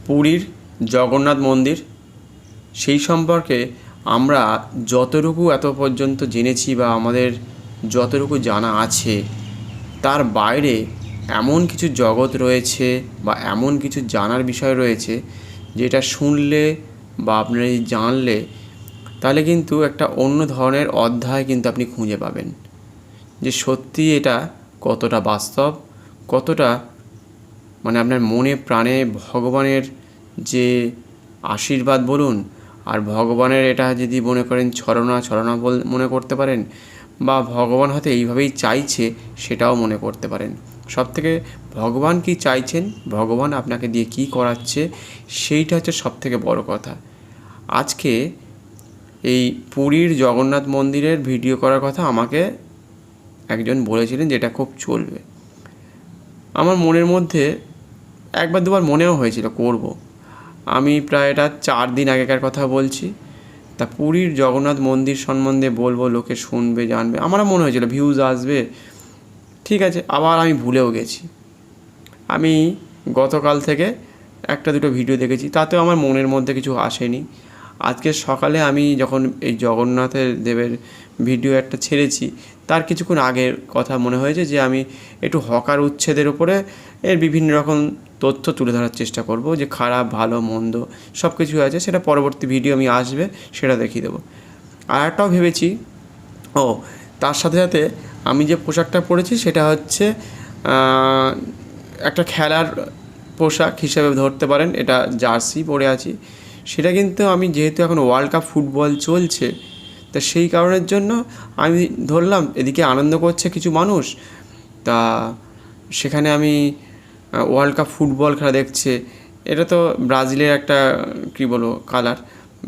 পুরীর জগন্নাথ মন্দির, সেই সম্পর্কে আমরা যতটুকু এত পর্যন্ত জেনেছি বা আমাদের যতটুকু জানা আছে, তার বাইরে এমন কিছু জগৎ রয়েছে বা এমন কিছু জানার বিষয় রয়েছে যেটা শুনলে বা আপনারা জানলে তাহলে কিন্তু একটা অন্য ধরনের অধ্যায় কিন্তু আপনি খুঁজে পাবেন, যে সত্যি এটা কতটা বাস্তব, কতটা মানে আপনার মনে প্রাণে ভগবানের যে আশীর্বাদ বলুন, আর ভগবানের এটা যদি মনে করেন ছলনা মনে করতে পারেন, বা ভগবান হয়তো এইভাবেই চাইছে সেটাও মনে করতে পারেন। সবথেকে ভগবান কি চাইছেন, ভগবান আপনাকে দিয়ে কি করাচ্ছে, সেইটা হচ্ছে সবথেকে বড় কথা। আজকে এই পুরীর জগন্নাথ মন্দিরের ভিডিও করার কথা আমাকে একজন বলেছিলেন যে এটা খুব চলবে। আমার মনের মধ্যে একবার দুবার মনেও হয়েছিল করব। আমি প্রায় এটা 4 দিন আগেকার কথা বলছি। তা পুরীর জগন্নাথ মন্দির সম্বন্ধে বলবো, লোকে শুনবে, জানবে, আমারও মনে হয়েছিল ভিউজ আসবে, ঠিক আছে। আবার আমি ভুলেও গেছি। আমি গতকাল থেকে একটা দুটো ভিডিও দেখেছি, তাতেও আমার মনের মধ্যে কিছু আসেনি। আজকে সকালে আমি যখন এই জগন্নাথের দেবের ভিডিও একটা ছেড়েছি, তার কিছুক্ষণ আগের কথা মনে হয়েছে যে আমি একটু হকার উচ্ছেদের উপরে এর বিভিন্ন রকম তথ্য তুলে ধরার চেষ্টা করব, যে খারাপ ভালো মন্দ সব কিছু আছে, সেটা পরবর্তী ভিডিও আমি আসবে সেটা দেখিয়ে দেবো। আর একটাও ভেবেছি, তার সাথে সাথে আমি যে পোশাকটা পরেছি সেটা হচ্ছে একটা খেলার পোশাক হিসেবে ধরতে পারেন, এটা জার্সি পরে আছি। সেটা কিন্তু আমি যেহেতু এখন ওয়ার্ল্ড কাপ ফুটবল চলছে, তা সেই কারণের জন্য আমি ধরলাম এদিকে আনন্দ করছে কিছু মানুষ, তা সেখানে আমি ওয়ার্ল্ড কাপ ফুটবল খেলা দেখছে, এটা তো ব্রাজিলের একটা কী বলবো কালার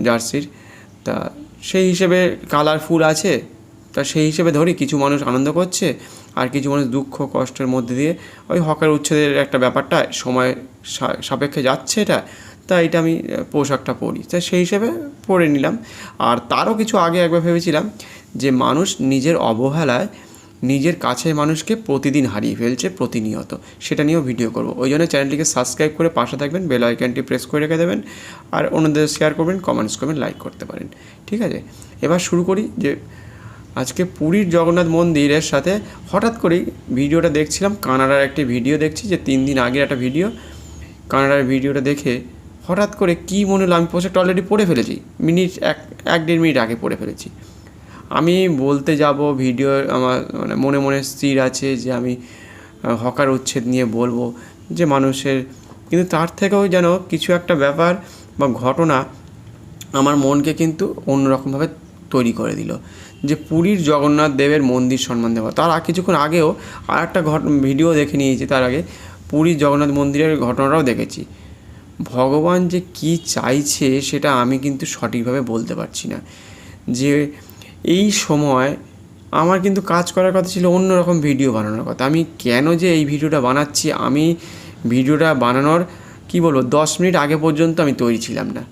জার্সির, তা সেই হিসেবে কালারফুল আছে, তা সেই হিসেবে ধরি কিছু মানুষ আনন্দ করছে আর কিছু মানুষ দুঃখ কষ্টের মধ্যে দিয়ে ওই হকার উচ্ছেদের একটা ব্যাপারটা সময় সাপেক্ষে যাচ্ছে এটা, তা এটা আমি পোশাকটা পরি, তা সেই হিসেবে পরে নিলাম। আর তারও কিছু আগে একবার ভেবেছিলাম যে মানুষ নিজের অবহেলায় নিজের কাছের মানুষকে প্রতিদিন হারিয়ে ফেলছে প্রতিনিয়ত, সেটা নিয়েও ভিডিও করব। ওই জন্য চ্যানেলটিকে সাবস্ক্রাইব করে পাশে থাকবেন, বেল আইকনটি প্রেস করে রেখে দেবেন, আর অন্যদের শেয়ার করবেন, কমেন্টস করবেন, লাইক করতে পারেন, ঠিক আছে। এবার শুরু করি। যে আজকে পুরীর জগন্নাথ মন্দিরের সাথে হঠাৎ করেই ভিডিওটা দেখছিলাম, কানাডার একটি ভিডিও দেখছি, যে 3 দিন আগের একটা ভিডিও, কানাডার ভিডিওটা দেখে হঠাৎ করে কী মনে হলো, আমি পোশাকটা অলরেডি পরে ফেলেছি, এক দেড় মিনিট আগে পরে ফেলেছি। আমি বলতে যাব ভিডিও, আমার মানে মনে মনে স্থির আছে যে আমি হকার উচ্ছেদ নিয়ে বলবো, যে মানুষের, কিন্তু তার থেকেও যেন কিছু একটা ব্যাপার বা ঘটনা আমার মনকে কিন্তু অন্যরকমভাবে তৈরি করে দিল, যে পুরীর জগন্নাথ দেবের মন্দির সম্বন্ধে। তার কিছুক্ষণ আগেও আর একটা ভিডিও দেখে নিয়েছি, তার আগে পুরীর জগন্নাথ মন্দিরের ঘটনাটাও দেখেছি। ভগবান যে কি চাইছে সেটা আমি কিন্তু সঠিকভাবে বলতে পারছি না। যে এই সময় আমার কিন্তু কাজ করার কথা ছিল, অন্যরকম ভিডিও বানানোর কথা। আমি কেন যে এই ভিডিওটা বানাচ্ছি, আমি ভিডিওটা বানানোর কী বলবো 10 মিনিট আগে পর্যন্ত আমি তৈরি ছিলাম না।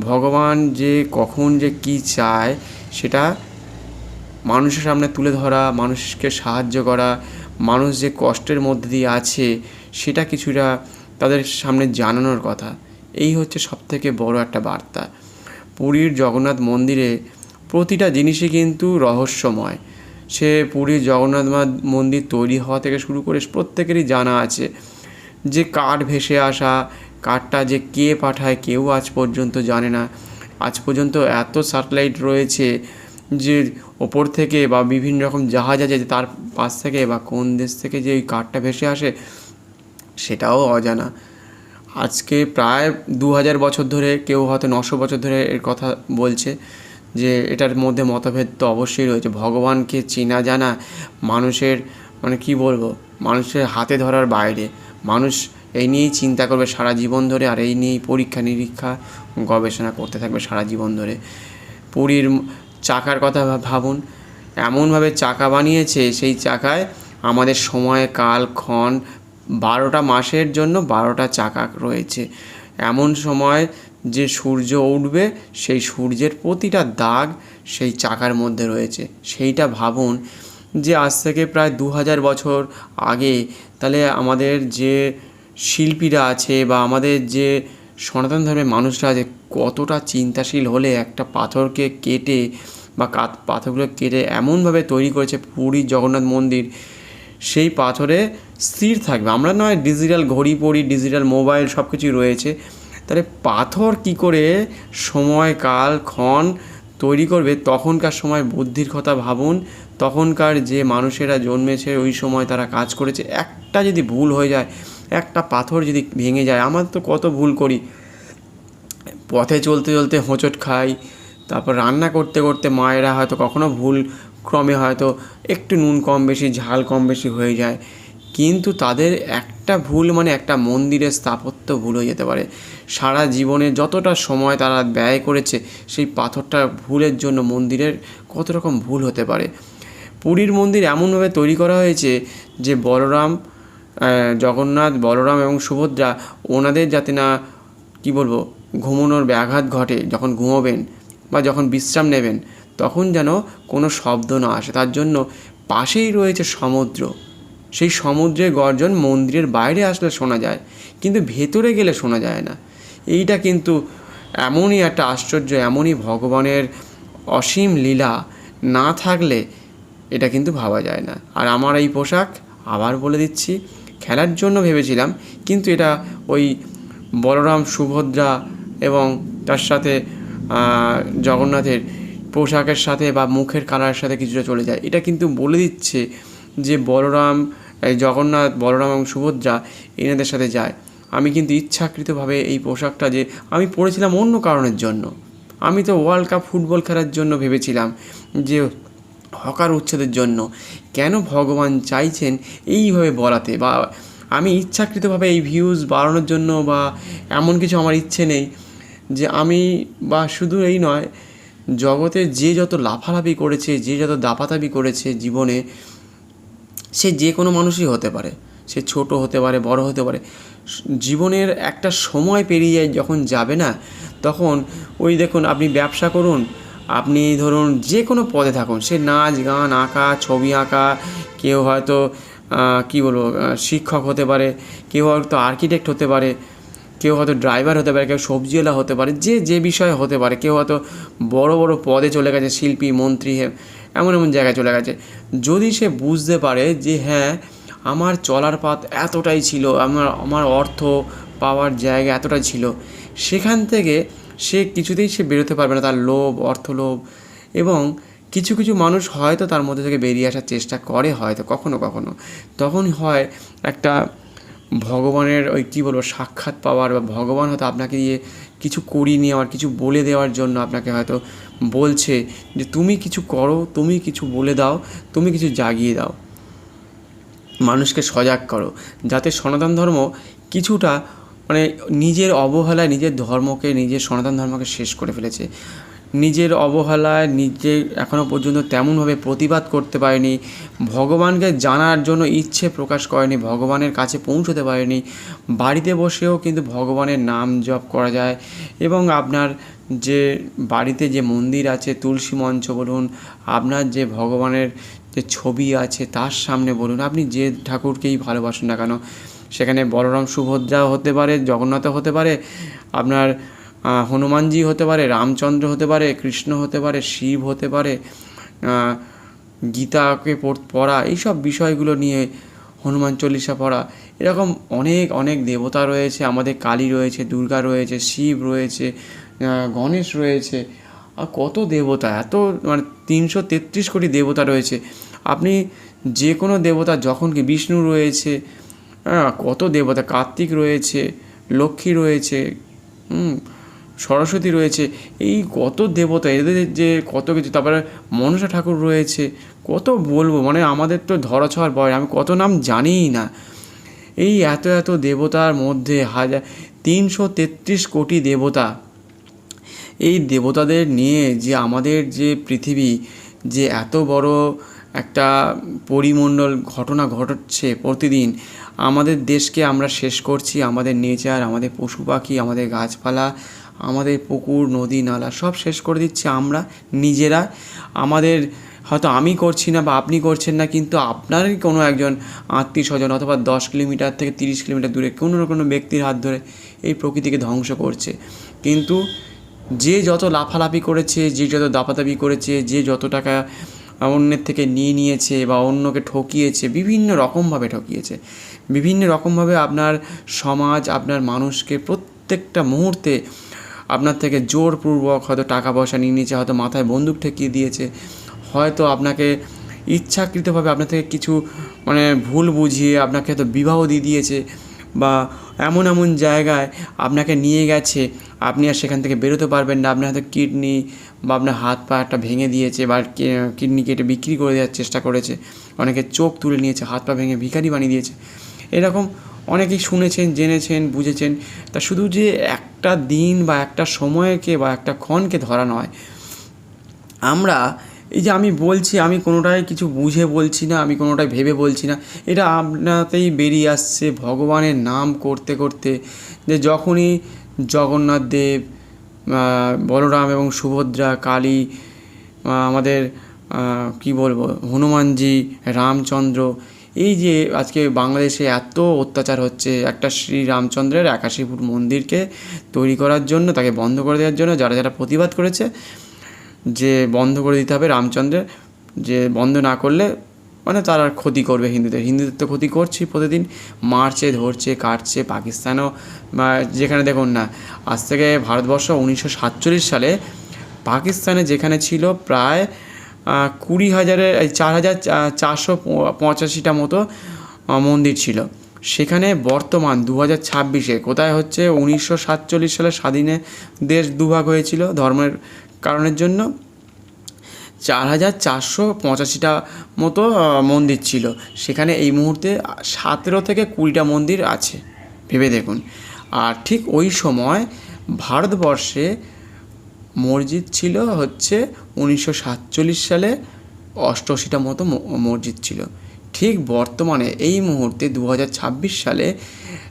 ভগবান যে কখন যে কি চায় সেটা মানুষের সামনে তুলে ধরা, মানুষকে সাহায্য করা, মানুষ যে কষ্টের মধ্যে দিয়ে আছে সেটা কিছুটা তাদের সামনে জানানোর কথা। এই হচ্ছে সবথেকে বড় একটা বার্তা। পুরীর জগন্নাথ মন্দিরে প্রতিটা জিনিসই কিন্তু রহস্যময়। সে পুরীর জগন্নাথ মন্দির তৈরি হওয়া থেকে শুরু করে প্রত্যেকেরই জানা আছে, যে কাঠ ভেসে আসা, কাঠটা যে কে পাঠায় কেউ আজ পর্যন্ত জানে না। আজ পর্যন্ত এত স্যাটেলাইট রয়েছে যে ওপর থেকে বা বিভিন্ন রকম জাহাজ আছে তার পাশ থেকে বা কোন দেশ থেকে যে ওই কাঠটা ভেসে আসে সেটাও অজানা। আজকে প্রায় 2000 বছর ধরে, কেউ হয়তো 900 বছর ধরে এর কথা বলছে, যে এটার মধ্যে মতভেদ তো অবশ্যই রয়েছে। ভগবানকে চেনা জানা মানুষের মানে কি বলবো, মানুষের হাতে ধরার বাইরে। মানুষ এই নিয়েই চিন্তা করবে সারা জীবন ধরে, আর এই নিয়েই পরীক্ষা নিরীক্ষা গবেষণা করতে থাকবে সারা জীবন ধরে। পুরীর চাকার কথা ভাবুন, এমনভাবে চাকা বানিয়েছে, সেই চাকায় আমাদের সময় কাল ক্ষণ 12টা মাসের জন্য 12টা চাকা রয়েছে। এমন সময় যে সূর্য উঠবে, সেই সূর্যের প্রতিটা দাগ সেই চাকার মধ্যে রয়েছে। সেইটা ভাবুন, যে আজ থেকে প্রায় 2000 বছর আগে, তাহলে আমাদের যে শিল্পীরা আছে বা আমাদের যে সনাতন ধর্মের মানুষরা যে কতটা চিন্তাশীল হলে একটা পাথরকে কেটে বা পাথরগুলো কেটে এমনভাবে তৈরি করেছে পুরীর জগন্নাথ মন্দির, সেই পাথরে স্থির থাকবে। আমরা নয় ডিজিটাল ঘড়ি পড়ি, ডিজিটাল মোবাইল সব কিছুই রয়েছে, তাহলে পাথর কি করে সময় কাল ক্ষণ তৈরি করবে? তখনকার সময় বুদ্ধির কথা ভাবুন, তখনকার যে মানুষেরা জন্মেছে ওই সময় তারা কাজ করেছে, একটা যদি ভুল হয়ে যায়, একটা পাথর যদি ভেঙে যায়, আমরা তো কত ভুল করি, পথে চলতে চলতে হোঁচট খাই, তারপর রান্না করতে করতে মায়েরা হয়তো কখনো ভুল ক্রমে হয়তো একটু নুন কম বেশি, ঝাল কম বেশি হয়ে যায়, কিন্তু তাদের একটা ভুল মানে একটা মন্দিরের স্থাপত্য ভুল হয়ে যেতে পারে। সারা জীবনে যতটা সময় তারা ব্যয় করেছে সেই পাথরটা ভুলের জন্য মন্দিরের কত রকম ভুল হতে পারে। পুরীর মন্দির এমনভাবে তৈরি করা হয়েছে যে জগন্নাথ, বলরাম এবং সুভদ্রা ওনাদের যাতে না কী বলবো ঘুমানোর ব্যাঘাত ঘটে, যখন ঘুমোবেন বা যখন বিশ্রাম নেবেন তখন যেন কোনো শব্দ না আসে, তার জন্য পাশেই রয়েছে সমুদ্র। সেই সমুদ্রের গর্জন মন্দিরের বাইরে আসলে শোনা যায়, কিন্তু ভেতরে গেলে শোনা যায় না। এইটা কিন্তু এমনই একটা আশ্চর্য, এমনই ভগবানের অসীম লীলা, না থাকলে এটা কিন্তু ভাবা যায় না। আর আমার এই পোশাক আবার বলে দিচ্ছি, খেলার জন্য ভেবেছিলাম, কিন্তু এটা ওই বলরাম সুভদ্রা এবং তার সাথে জগন্নাথের পোশাকের সাথে বা মুখের কালারের সাথে কিছুটা চলে যায়। এটা কিন্তু বলে দিচ্ছে যে জগন্নাথ, বলরাম এবং সুভদ্রা এনাদের সাথে যায়। আমি কিন্তু ইচ্ছাকৃতভাবে এই পোশাকটা যে আমি পরেছিলাম অন্য কারণের জন্য, আমি তো ওয়ার্ল্ড কাপ ফুটবল খেলার জন্য ভেবেছিলাম, যে হকার উচ্ছেদের জন্য। কেন ভগবান চাইছেন এইভাবে বলাতে, বা আমি ইচ্ছাকৃতভাবে এই ভিউজ বাড়ানোর জন্য বা এমন কিছু আমার ইচ্ছে নেই, যে আমি বা শুধু এই নয়, জগতে যে যত লাফালাফি করেছে, যে যত দাপাদাপি করেছে জীবনে, সে যে কোনো মানুষই হতে পারে, সে ছোট হতে পারে, বড় হতে পারে। জীবনের একটা সময় পেরিয়ে যায় যখন যাবে না, তখন ওই দেখুন, আপনি ব্যবসা করুন, আপনি ধরুন যে কোনো পদে থাকুন, সে নাচ গান আঁকা, ছবি আঁকা, কেউ হয়তো শিক্ষক হতে পারে, কেউ হয়তো আর্কিটেক্ট হতে পারে, কেউ হয়তো ড্রাইভার হতে পারে, কেউ সবজিওয়ালা হতে পারে, যে বিষয়ে হতে পারে, কেউ হয়তো বড় বড় পদে চলে গেছে, শিল্পী, মন্ত্রী, এমন এমন জায়গায় চলে গেছে। যদি সে বুঝতে পারে যে হ্যাঁ, আমার চলার পথ এতটাই ছিল, আমার অর্থ পাওয়ার জায়গা এতটাই ছিল, সেখান থেকে সে কিছুতেই বেরোতে পারবে না, তার লোভ, অর্থলোভ। এবং কিছু কিছু মানুষ হয়তো তার মধ্যে থেকে বেরিয়ে আসার চেষ্টা করে, হয়তো কখনো কখনো, তখন হয় একটা ভগবানের ওই সাক্ষাৎ পাওয়ার, বা ভগবান হয়তো আপনাকে দিয়ে কিছু করিয়ে নেওয়ার, কিছু বলে দেওয়ার জন্য আপনাকে হয়তো বলছে যে তুমি কিছু করো, তুমি কিছু বলে দাও, তুমি কিছু জাগিয়ে দাও, মানুষকে সজাগ করো, যাতে সনাতন ধর্ম কিছুটা নিজের অবহেলায় নিজের ধর্মকে, নিজের সনাতন ধর্মকে শেষ করে ফেলেছে। নিজের অবহেলায় নিজে এখনও পর্যন্ত তেমনভাবে প্রতিবাদ করতে পারেনি, ভগবানকে জানার জন্য ইচ্ছে প্রকাশ করেনি, ভগবানের কাছে পৌঁছতে পারেনি। বাড়িতে বসেও কিন্তু ভগবানের নাম জপ করা যায়, এবং আপনার যে বাড়িতে যে মন্দির আছে, তুলসী মঞ্চ বলুন, আপনার যে ভগবানের যে ছবি আছে তার সামনে বলুন, আপনি যে ঠাকুরকেই ভালোবাসুন না কেন, সেখানে বলরাম সুভদ্রাও হতে পারে, জগন্নাথও হতে পারে, আপনার হনুমানজি হতে পারে, রামচন্দ্র হতে পারে, কৃষ্ণ হতে পারে, শিব হতে পারে, গীতাকে পড়া, এইসব বিষয়গুলো নিয়ে হনুমান চল্লিশা পড়া, এরকম অনেক অনেক দেবতা রয়েছে আমাদের। কালী রয়েছে, দুর্গা রয়েছে, শিব রয়েছে, গণেশ রয়েছে, আর কত দেবতা, এত 333 কোটি দেবতা রয়েছে। আপনি যে কোনো দেবতা, যখন কি বিষ্ণু রয়েছে, কত দেবতা, কার্তিক রয়েছে, লক্ষ্মী রয়েছে, সরস্বতী রয়েছে, এই কত দেবতা, এদের যে কত কিছু, তারপরে মনসা ঠাকুর রয়েছে, কত বলবো, আমাদের তো ধরাছোঁয়ার বয়, আমি কত নাম জানিই না। এই এত এত দেবতার মধ্যে 333 কোটি দেবতা, এই দেবতাদের নিয়ে যে আমাদের যে পৃথিবী, যে এত বড় একটা পরিমণ্ডল ঘটনা ঘটছে প্রতিদিন, আমাদের দেশকে আমরা শেষ করছি, আমাদের নেচার, আমাদের পশু পাখি, আমাদের গাছপালা, আমাদের পুকুর, নদী, নালা সব শেষ করে দিচ্ছি আমরা নিজেরা। আমাদের হয়তো আমি করছি না বা আপনি করছেন না, কিন্তু আপনারই কোনো একজন আত্মীয় স্বজন অথবা 10 কিলোমিটার থেকে 30 কিলোমিটার দূরে কোনো না কোনো ব্যক্তির হাত ধরে এই প্রকৃতিকে ধ্বংস করছে। কিন্তু যে যত লাফালাফি করেছে, যে যত দাপাদাপি করেছে, যে যত টাকা অন্যের থেকে নিয়ে নিয়েছে বা অন্যকে ঠকিয়েছে, বিভিন্ন রকমভাবে ঠকিয়েছে, বিভিন্ন রকমভাবে আপনার সমাজ, আপনার মানুষকে প্রত্যেকটা মুহূর্তে আপনার থেকে জোরপূর্বক হয়তো টাকা পয়সা নিয়ে নিয়েছে, হয়তো মাথায় বন্দুক ঠেকিয়ে দিয়েছে, হয়তো আপনাকে ইচ্ছাকৃতভাবে আপনার থেকে কিছু ভুল বুঝিয়ে আপনাকে হয়তো বিবাহ দিয়ে দিয়েছে, বা এমন এমন জায়গায় আপনাকে নিয়ে গেছে আপনি আর সেখান থেকে বেরোতে পারবেন না। আপনার হয়তো কিডনি বা আপনার হাত পা একটা ভেঙে দিয়েছে, বা কিডনি কেটে বিক্রি করে দেওয়ার চেষ্টা করেছে, অনেকে চোখ তুলে নিয়েছে, হাত পা ভেঙে ভিখারি বানিয়ে দিয়েছে। এরকম অনেকেই শুনেছেন, জেনেছেন, বুঝেছেন। তা শুধু যে একটা দিন বা একটা সময়কে বা একটা ক্ষণকে ধরা নয়, আমরা এই যে আমি বলছি, আমি কোনোটাই কিছু বুঝে বলছি না, আমি কোনোটাই ভেবে বলছি না, এটা আপনাতেই বেরিয়ে আসছে ভগবানের নাম করতে করতে। যে যখনই জগন্নাথ দেব, বলরাম এবং সুভদ্রা, কালী, আমাদের কি বলবো, হনুমানজি, রামচন্দ্র, এই যে আজকে বাংলাদেশে এত অত্যাচার হচ্ছে একটা শ্রীরামচন্দ্রের 81 ফুট মন্দিরকে তৈরি করার জন্য, তাকে বন্ধ করে দেওয়ার জন্য যারা যারা প্রতিবাদ করেছে যে বন্ধ করে দিতে হবে রামচন্দ্রের, যে বন্ধ না করলে তারা ক্ষতি করবে হিন্দুদের তো ক্ষতি করছি, প্রতিদিন মারছে, ধরছে, কাটছে। পাকিস্তানও, যেখানে দেখুন না, আজ থেকে ভারতবর্ষ 1947 সালে পাকিস্তানে যেখানে ছিল প্রায় 4,485টা মতো মন্দির ছিল, সেখানে বর্তমান 2026-এ কোথায় হচ্ছে, 1947 সালে স্বাধীনে দেশ দুভাগ হয়েছিল ধর্মের কারণের জন্য, 4,485টা মতো মন্দির ছিল। সেখানে এই মুহূর্তে 17 থেকে 20টা মন্দির আছে, ভেবে দেখুন। আর ঠিক ওই সময় ভারতবর্ষে মসজিদ ছিল হচ্ছে 1947 সালে 88টা মতো মসজিদ ছিল। ঠিক বর্তমানে এই মুহূর্তে 2026 সালে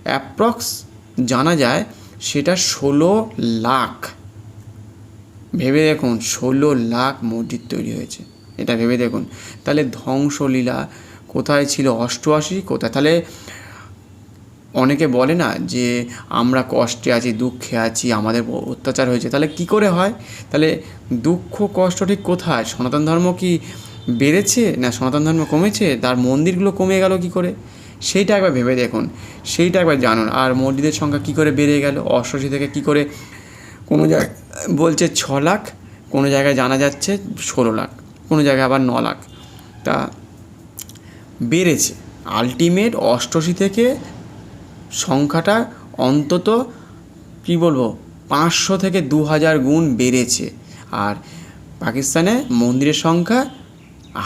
অ্যাপ্রক্স জানা যায় সেটা 16 লাখ। ভেবে দেখুন, 16 লাখ মসজিদ তৈরি হয়েছে, এটা ভেবে দেখুন। তাহলে ধ্বংসলীলা কোথায় ছিল 88, কোথায়? তাহলে অনেকে বলে না যে আমরা কষ্টে আছি, দুঃখে আছি, আমাদের অত্যাচার হয়েছে, তাহলে কি করে হয়? তাহলে দুঃখ কষ্ট ঠিক কোথায়? সনাতন ধর্ম কি বেড়েছে না সনাতন ধর্ম কমেছে? তার মন্দিরগুলো কমে গেল কি করে? সেইটা একবার ভেবে দেখুন, সেইটা একবার জানুন। আর মসজিদের সংখ্যা কী করে বেড়ে গেল 88 থেকে? কী করে কোনো জায়গায় বলছে 6 লাখ, কোনো জায়গায় জানা যাচ্ছে 16 লাখ, কোনো জায়গায় আবার 9 লাখ। তা বেড়েছে আলটিমেট 88 থেকে সংখ্যাটা অন্তত কি বলবো 500 থেকে 2000 গুণ বেড়েছে। আর পাকিস্তানে মন্দিরের সংখ্যা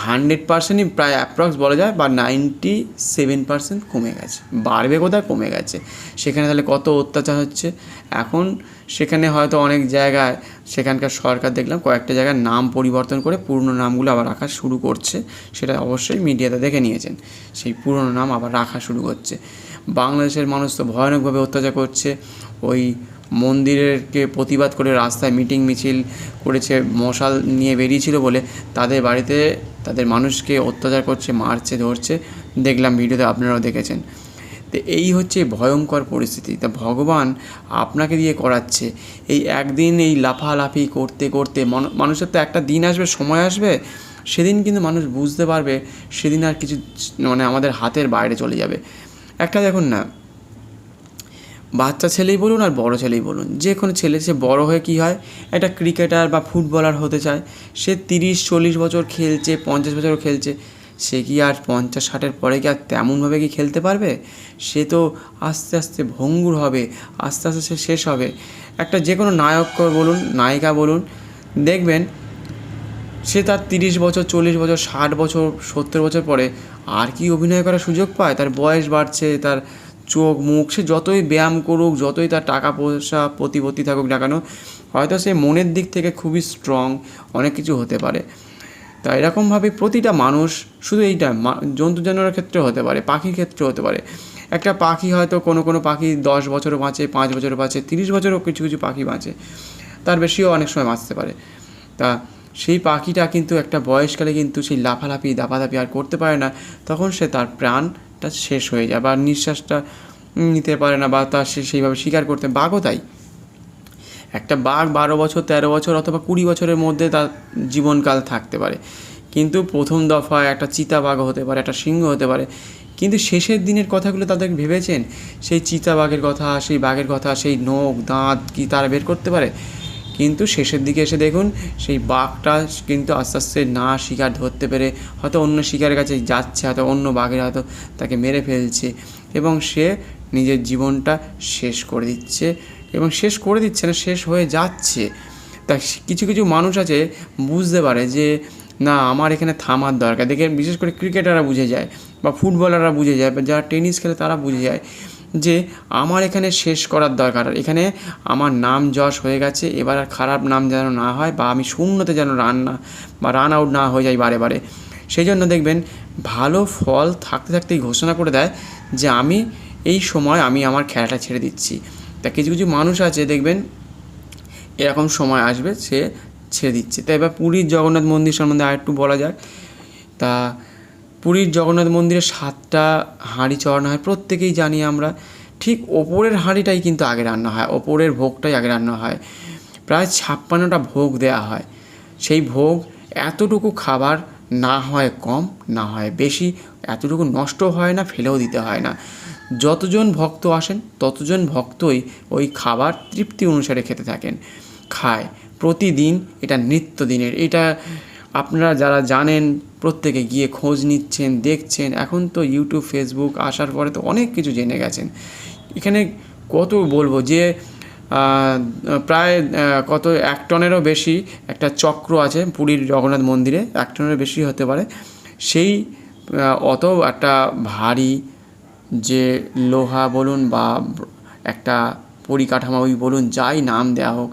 100%ই প্রায় অ্যাপ্রক্স বলা যায়, বা 97% কমে গেছে। বাড়বে কোথায়, কমে গেছে। সেখানে তাহলে কত অত্যাচার হচ্ছে এখন। সেখানে হয়তো অনেক জায়গায় সেখানকার সরকার দেখলাম কয়েকটা জায়গায় নাম পরিবর্তন করে পুরনো নামগুলো আবার রাখা শুরু করছে, সেটা অবশ্যই মিডিয়াতে দেখে নিয়েছেন। সেই পুরনো নাম আবার রাখা শুরু করছে। বাংলাদেশের মানুষ তো ভয়ানকভাবে অত্যাচার করছে। ওই মন্দিরেরকে প্রতিবাদ করে রাস্তায় মিটিং মিছিল করেছে, মশাল নিয়ে বেরিয়েছিল বলে তাদের বাড়িতে তাদের মানুষকে অত্যাচার করছে, মারছে, ধরছে, দেখলাম ভিডিওতে, আপনারাও দেখেছেন। তো এই হচ্ছে ভয়ঙ্কর পরিস্থিতি। তা ভগবান আপনাকে দিয়ে করাচ্ছে। এই একদিন এই লাফালাফি করতে করতে মানুষের তো একটা দিন আসবে, সময় আসবে, সেদিন কিন্তু মানুষ বুঝতে পারবে, সেদিন আর কিছু আমাদের হাতের বাইরে চলে যাবে। একটা দেখুন না, বাচ্চা ছেলেই বলুন আর বড় ছেলেই বলুন, যে কোনো ছেলে সে বড় হয়ে কী হয়, একটা ক্রিকেটার বা ফুটবলার হতে চায়। সে 30-40 বছর খেলছে, 50 বছরও খেলছে, সে কি আর 50-60-এর পরে কি আর তেমনভাবে কি খেলতে পারবে? সে তো আস্তে আস্তে ভঙ্গুর হবে, আস্তে আস্তে সে শেষ হবে। একটা যে কোনো নায়ক বলুন, নায়িকা বলুন, দেখবেন সে তার 30 বছর, 40 বছর, 60 বছর, 70 বছর পরে আর কি অভিনয় করার সুযোগ পায়? তার বয়স বাড়ছে, তার চোখ মুখ, সে যতই ব্যায়াম করুক, যতই তার টাকা পয়সা প্রতিপত্তি থাকুক না কেন, হয়তো সে মনের দিক থেকে খুবই স্ট্রং, অনেক কিছু হতে পারে। তা এরকমভাবে প্রতিটা মানুষ, শুধু এইটা জন্তু জানোয়ারের ক্ষেত্রে হতে পারে, পাখির ক্ষেত্রে হতে পারে। একটা পাখি হয়তো কোনো পাখি 10 বছরও বাঁচে, 5 বছরও বাঁচে, 30 বছরও কিছু কিছু পাখি বাঁচে, তার বেশিও অনেক সময় বাঁচতে পারে। তা সেই পাখিটা কিন্তু একটা বয়সকালে কিন্তু সেই লাফালাফি দাপাদাপি আর করতে পারে না, তখন সে তার প্রাণটা শেষ হয়ে যায় বা নিঃশ্বাসটা নিতে পারে না বা তার সেইভাবে শিকার করতে, বাঘও তাই। একটা বাঘ 12 বছর 13 বছর অথবা 20 বছরের মধ্যে তার জীবনকাল থাকতে পারে, কিন্তু প্রথম দফায় একটা চিতাবাঘ হতে পারে, একটা সিংহ হতে পারে, কিন্তু শেষের দিনের কথাগুলো তাদের ভেবেছেন? সেই চিতাবাঘের কথা, সেই বাঘের কথা, সেই নখ দাঁত কি তারা বের করতে পারে? কিন্তু শেষের দিকে এসে দেখুন সেই বাঘটা কিন্তু আস্তে আস্তে না শিকার ধরতে পেরে হয়তো অন্য শিকারের কাছে যাচ্ছে, হয়তো অন্য বাঘের হয়তো তাকে মেরে ফেলছে এবং সে নিজের জীবনটা শেষ করে দিচ্ছে, এবং শেষ করে দিচ্ছে না, শেষ হয়ে যাচ্ছে। তা কিছু কিছু মানুষ আছে বুঝতে পারে যে না, আমার এখানে থামার দরকার। দেখে বিশেষ করে ক্রিকেটাররা বুঝে যায় বা ফুটবলাররা বুঝে যায় বা যারা টেনিস খেলে তারা বুঝে যায় যে আমার এখানে শেষ করার দরকার, এখানে আমার নাম যশ হয়ে গেছে, এবার আর খারাপ নাম যেন না হয় বা আমি শূন্যতে যেন রান আউট না হয়ে যাই বারে বারে। সেই জন্য দেখবেন ভালো ফল থাকতে থাকতেই ঘোষণা করে দেয় যে আমি এই সময় আমি আমার খেলাটা ছেড়ে দিচ্ছি। তা কিছু কিছু মানুষ আছে দেখবেন এরকম সময় আসবে সে ছেড়ে দিচ্ছে। তা এবার পুরীর জগন্নাথ মন্দির সম্বন্ধে আরেকটু বলা যাক। তা পুরীর জগন্নাথ মন্দিরে 7টা হাঁড়ি চড়ানো হয়, প্রত্যেকেই জানি আমরা। ঠিক ওপরের হাঁড়িটাই কিন্তু আগে রান্না হয়, ওপরের ভোগটাই আগে রান্না হয়। প্রায় 56টা ভোগ দেওয়া হয়। সেই ভোগ এতটুকু খাবার না হয় কম, না হয় বেশি, এতটুকু নষ্ট হয় না, ফেলেও দিতে হয় না। যতজন ভক্ত আসেন ততজন ভক্তই ওই খাবার তৃপ্তি অনুসারে খেতে থাকেন, খায় প্রতিদিন। এটা নিত্যদিনের, এটা আপনারা যারা জানেন প্রত্যেকে গিয়ে খোঁজ নিচ্ছেন, দেখছেন। এখন তো ইউটিউব ফেসবুক আসার পরে তো অনেক কিছু জেনে গেছেন। এখানে কত বলবো যে প্রায় 1 টনেরও বেশি একটা চক্র আছে পুরীর জগন্নাথ মন্দিরে, 1 টনেরও বেশি হতে পারে। সেই অত একটা ভারী যে লোহা বলুন বা একটা পরিকাঠামোই বলুন, যাই নাম দেওয়া হোক,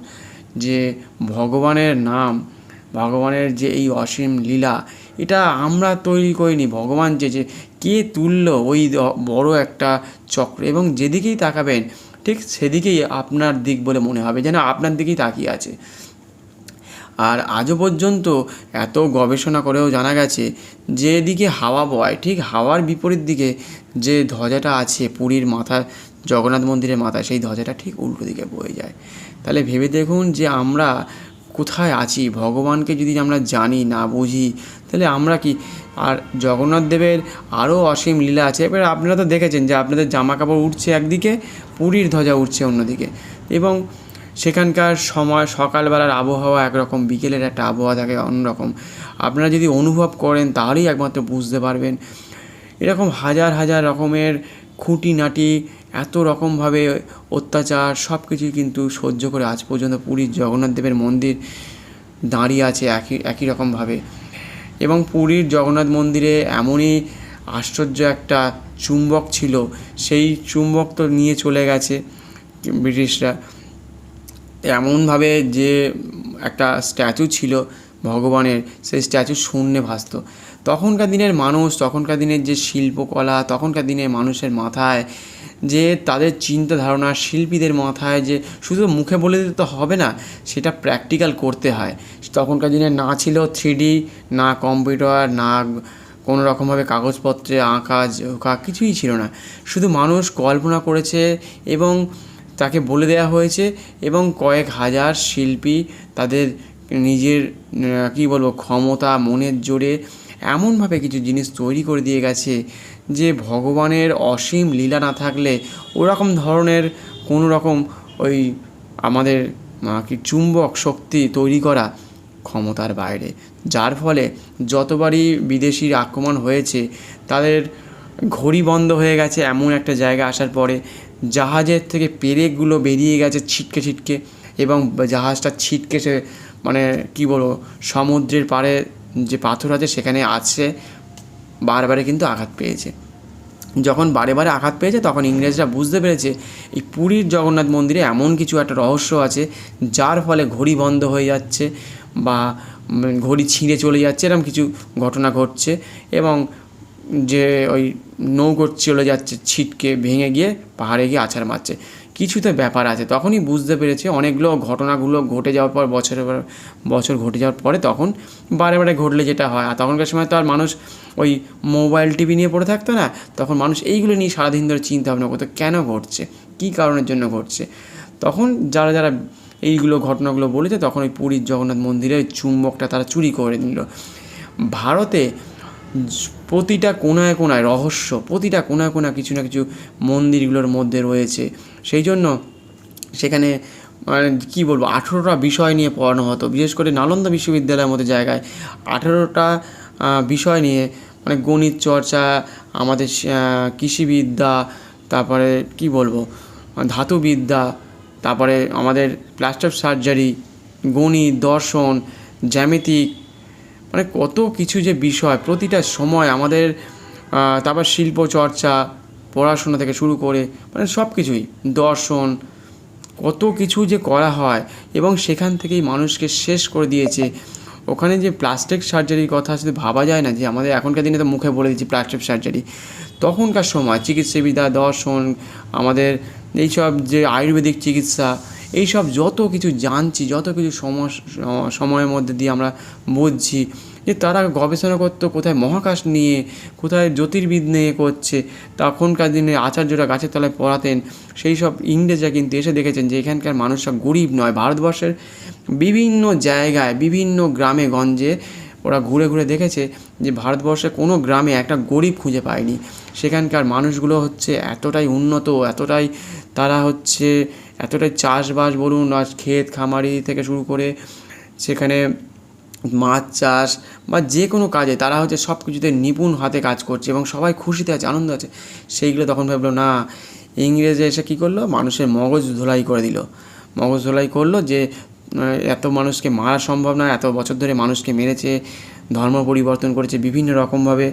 যে ভগবানের নাম, ভগবানের যে এই অসীম লীলা, এটা আমরা তৈরি করিনি। ভগবান যে কে তুললো ওই বড় একটা চক্র, এবং যেদিকেই তাকাবেন ঠিক সেদিকেই আপনার দিক বলে মনে হবে, যেন আপনার দিকেই তাকিয়ে আছে। আর আজও পর্যন্ত এত গবেষণা করেও জানা গেছে যেদিকে হাওয়া বয় ঠিক হাওয়ার বিপরীত দিকে যে ধ্বজাটা আছে পুরীর মাথায়, জগন্নাথ মন্দিরের মাথায়, সেই ধ্বজাটা ঠিক উল্টো দিকে বয়ে যায়। তাহলে ভেবে দেখুন যে আমরা কোথায় আছি। ভগবানকে যদি আমরা জানি না বুঝি তাহলে আমরা কি। আর জগন্নাথ দেবের আরও অসীম লীলা আছে। এবার আপনারা তো দেখেছেন যে আপনাদের জামা কাপড় উঠছে একদিকে, পুরীর ধ্বজা উঠছে অন্যদিকে, এবং সেখানকার সময় সকালবেলার আবহাওয়া একরকম, বিকেলের একটা আবহাওয়া থাকে অন্যরকম। আপনারা যদি অনুভব করেন তাহলেই একমাত্র বুঝতে পারবেন। এরকম হাজার হাজার রকমের খুঁটিনাটি, এত রকমভাবে অত্যাচার সব কিছুই কিন্তু সহ্য করে আজ পর্যন্ত পুরীর জগন্নাথ দেবের মন্দির দাঁড়িয়ে আছে একই রকমভাবে। এবং পুরীর জগন্নাথ মন্দিরে এমনই আশ্চর্য একটা চুম্বক ছিল, সেই চুম্বক তো নিয়ে চলে গেছে ব্রিটিশরা। এমনভাবে যে একটা স্ট্যাচু ছিল ভগবানের, সেই স্ট্যাচু শূন্যে ভাসত। তখনকার দিনের মানুষ, তখনকার দিনের যে শিল্পকলা, তখনকার দিনের মানুষের মাথায় যে তাদের চিন্তা ধারণা, শিল্পীদের মাথায় যে শুধু মুখে বলে দিতে তো হবে না, সেটা প্র্যাকটিক্যাল করতে হয়। তখনকার দিনে না ছিল 3D, না কম্পিউটার, না কোনো রকমভাবে কাগজপত্রে আঁকা ঝোঁকা, কিছুই ছিল না। শুধু মানুষ কল্পনা করেছে এবং তাকে বলে দেওয়া হয়েছে, এবং কয়েক হাজার শিল্পী তাদের নিজের ক্ষমতা, মনের জোরে এমনভাবে কিছু জিনিস তৈরি করে দিয়ে গেছে যে ভগবানের অসীম লীলা না থাকলে ওরকম ধরনের কোনো রকম ওই আমাদের চুম্বক শক্তি তৈরি করা ক্ষমতার বাইরে। যার ফলে যতবারই বিদেশির আক্রমণ হয়েছে তাদের ঘড়ি বন্ধ হয়ে গেছে এমন একটা জায়গা আসার পরে। জাহাজের থেকে পেরেকগুলো বেরিয়ে গেছে ছিটকে ছিটকে, এবং জাহাজটা ছিটকে সে সমুদ্রের পাড়ে যে পাথর আছে সেখানে আছে, বারবারে কিন্তু আঘাত পেয়েছে। যখন বারে বারে আঘাত পেয়েছে তখন ইংরেজরা বুঝতে পেরেছে এই পুরীর জগন্নাথ মন্দিরে এমন কিছু একটা রহস্য আছে যার ফলে ঘড়ি বন্ধ হয়ে যাচ্ছে বা ঘড়ি ছিঁড়ে চলে যাচ্ছে, এরকম কিছু ঘটনা ঘটছে, এবং যে ওই নৌকো চলে যাচ্ছে ছিটকে ভেঙে গিয়ে পাহাড়ে গিয়ে আছাড় মারছে। কিছুতে ব্যাপার আছে। তখনই বুঝতে পেরেছে অনেকগুলো ঘটনাগুলো ঘটে যাওয়ার পর, বছরের পর বছর ঘটে যাওয়ার পরে তখন বারে বারে ঘটলে যেটা হয়, আর তখনকার সময় তো আর মানুষ ওই মোবাইল টিভি নিয়ে পড়ে থাকতো না। তখন মানুষ এইগুলো নিয়ে সারাদিন ধরে চিন্তা ভাবনা করতো কেন ঘটছে, কী কারণের জন্য ঘটছে। তখন যারা যারা এইগুলো ঘটনাগুলো বলেছে, তখন ওই পুরীর জগন্নাথ মন্দিরের চুম্বকটা তারা চুরি করে নিল। ভারতে প্রতিটা কোণায় কোণায় রহস্য, প্রতিটা কোণায় কোণায় কিছু না কিছু মন্দিরগুলোর মধ্যে রয়েছে। সেই জন্য সেখানে মানে কী বলবো, 18টা বিষয় নিয়ে পড়ানো হতো। বিশেষ করে নালন্দা বিশ্ববিদ্যালয়ের মতো জায়গায় 18টা বিষয় নিয়ে, মানে গণিত চর্চা, আমাদের কৃষিবিদ্যা, তারপরে কী বলবো ধাতুবিদ্যা, তারপরে আমাদের প্লাস্টিক সার্জারি, গণিত, দর্শন, জ্যামিতিক, মানে কত কিছু যে বিষয় প্রতিটা সময় আমাদের, তারপর শিল্প চর্চা, পড়াশোনা থেকে শুরু করে মানে সব কিছুই, দর্শন, কত কিছু যে করা হয়। এবং সেখান থেকেই মানুষকে শেষ করে দিয়েছে। ওখানে যে প্লাস্টিক সার্জারির কথা শুধু ভাবা যায় না, যে আমাদের এখনকার দিনে তো মুখে বলে দিচ্ছি প্লাস্টিক সার্জারি, তখনকার সময় চিকিৎসাবিদ্যা, দর্শন, আমাদের এইসব যে আয়ুর্বেদিক চিকিৎসা, এইসব যত কিছু জানছি, যত কিছু সময়ের মধ্যে দিয়ে আমরা বুঝছি যে তারা গবেষণা করতো কোথায় মহাকাশ নিয়ে, কোথায় জ্যোতির্বিদ নিয়ে করছে। তখনকার দিনে আচার্যরা গাছের তলায় পড়াতেন, সেই সব ইংরেজরা কিন্তু এসে দেখেছেন যে এখানকার মানুষরা গরিব নয়। ভারতবর্ষের বিভিন্ন জায়গায়, বিভিন্ন গ্রামে গঞ্জে ওরা ঘুরে ঘুরে দেখেছে যে ভারতবর্ষের কোনো গ্রামে একটা গরিব খুঁজে পায়নি। সেখানকার মানুষগুলো হচ্ছে এতটাই উন্নত, এতটাই তারা হচ্ছে এতটাই চাষবাস বলুন, আর ক্ষেত খামারি থেকে শুরু করে সেখানে মাছ চাষ বা যে কোনো কাজে তারা হচ্ছে সব কিছুতে নিপুণ হাতে কাজ করছে এবং সবাই খুশিতে আছে, আনন্দ আছে। সেইগুলো তখন ভাবলো না, ইংরেজে এসে কী করলো, মানুষের মগজ ধোলাই করে দিল। মগজ ধোলাই করলো যে এত মানুষকে মারা সম্ভব না, এত বছর ধরে মানুষকে মেরেছে, ধর্ম পরিবর্তন করেছে, বিভিন্ন রকমভাবে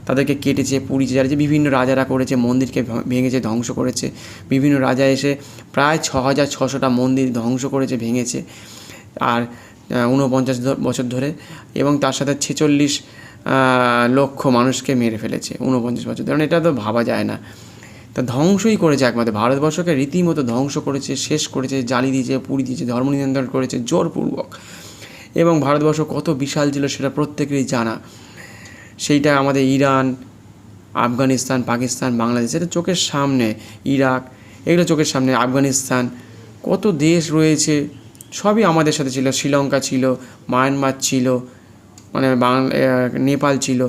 তাদেরকে কেটেছে, পুড়িয়েছে, যারা যে বিভিন্ন রাজারা করেছে, মন্দিরকে ভেঙেছে, ধ্বংস করেছে। বিভিন্ন রাজা এসে প্রায় 6600টা মন্দির ধ্বংস করেছে, ভেঙেছে, আর 49 বছর ধরে, এবং তার সাথে 46 লক্ষ মানুষকে মেরে ফেলেছে 49 বছর ধরে। এটা তো ভাবা যায় না। তা ধ্বংসই করেছে, একমাত্র ভারতবর্ষকে রীতিমতো ধ্বংস করেছে, শেষ করেছে, জ্বালিয়ে দিয়েছে, পুড়িয়ে দিয়েছে, ধর্ম নিয়ন্ত্রণ করেছে জোরপূর্বক। এবং ভারতবর্ষ কত বিশাল ছিল সেটা প্রত্যেকেরই জানা। সেইটা আমাদের ইরান, আফগানিস্তান, পাকিস্তান, বাংলাদেশ, এটা চোখের সামনে, ইরাক, এগুলো চোখের সামনে, আফগানিস্তান, কত দেশ রয়েছে, সবই আমাদের সাথে ছিল। শ্রীলঙ্কা ছিল, মায়ানমার ছিল, মানে নেপাল ছিল,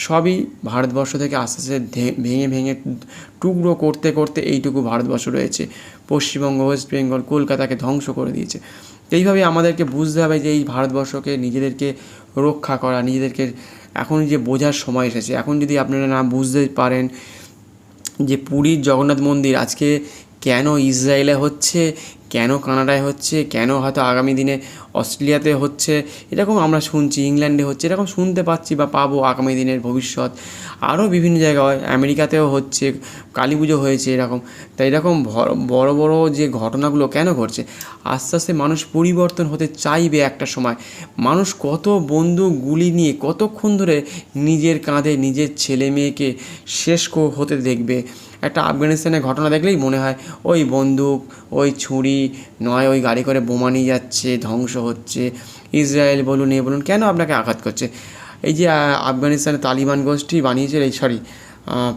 সবই ভারতবর্ষ থেকে আস্তে আস্তে ভেঙে ভেঙে টুকরো করতে করতে এইটুকু ভারতবর্ষ রয়েছে। পশ্চিমবঙ্গ, ওয়েস্ট বেঙ্গল, কলকাতাকে ধ্বংস করে দিয়েছে। এইভাবে আমাদেরকে বুঝতে হবে যে এই ভারতবর্ষকে নিজেদেরকে রক্ষা করা, নিজেদেরকে এখন যে বোঝার সময় এসেছে। এখন যদি আপনারা না বুঝতে পারেন যে পুরীর জগন্নাথ মন্দির আজকে কেন ইসরায়েলে হচ্ছে, কেন কানাডায় হচ্ছে, কেন হয়তো আগামী দিনে অস্ট্রেলিয়াতে হচ্ছে, এরকম আমরা শুনছি, ইংল্যান্ডে হচ্ছে, এরকম শুনতে পাচ্ছি বা পাবো আগামী দিনের ভবিষ্যৎ। আরও বিভিন্ন জায়গায়, আমেরিকাতেও হচ্ছে, কালী পুজো হয়েছে এরকম। তাই এরকম বড় বড় যে ঘটনাগুলো কেন ঘটছে, আস্তে আস্তে মানুষ পরিবর্তন হতে চাইবে একটা সময়। মানুষ কত বন্দুক গুলি নিয়ে কতক্ষণ ধরে নিজের কাঁধে নিজের ছেলে মেয়েকে শেষ হতে দেখবে। একটা আফগানিস্তানের ঘটনা দেখলেই মনে হয় ওই বন্দুক, ওই ছুরি নয়, ওই গাড়ি করে বোমা নিয়ে যাচ্ছে, ধ্বংস হচ্ছে। ইসরায়েল বলুন, এ বলুন, কেন আপনাকে আঘাত করছে? এই যে আফগানিস্তানের তালিবান গোষ্ঠী বানিয়েছিল,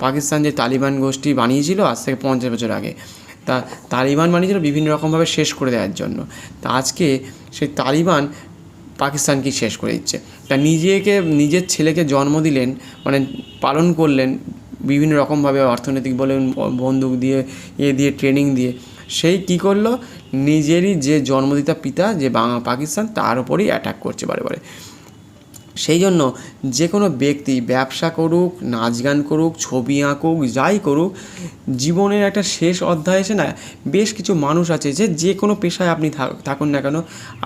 পাকিস্তান যে তালিবান গোষ্ঠী বানিয়েছিল আজ থেকে 50 বছর আগে, তা তালিবান বানিয়েছিল বিভিন্ন রকমভাবে শেষ করে দেওয়ার জন্য। তা আজকে সেই তালিবান পাকিস্তানকে শেষ করে দিচ্ছে। তা নিজের ছেলেকে জন্ম দিলেন, মানে পালন করলেন বিভিন্ন রকমভাবে, অর্থনৈতিক বলেন, বন্দুক দিয়ে, দিয়ে ট্রেনিং দিয়ে, সেই কী করলো, নিজেরই যে জন্মদাতা পিতা যে পাকিস্তান, তার ওপরই অ্যাটাক করছে বারে বারে। সেই জন্য যে কোনো ব্যক্তি ব্যবসা করুক, নাচ গান করুক, ছবি আঁকুক, যাই করুক, জীবনের একটা শেষ অধ্যায় এসে না, বেশ কিছু মানুষ আছে যে কোনো পেশায় আপনি থাকুন না কেন,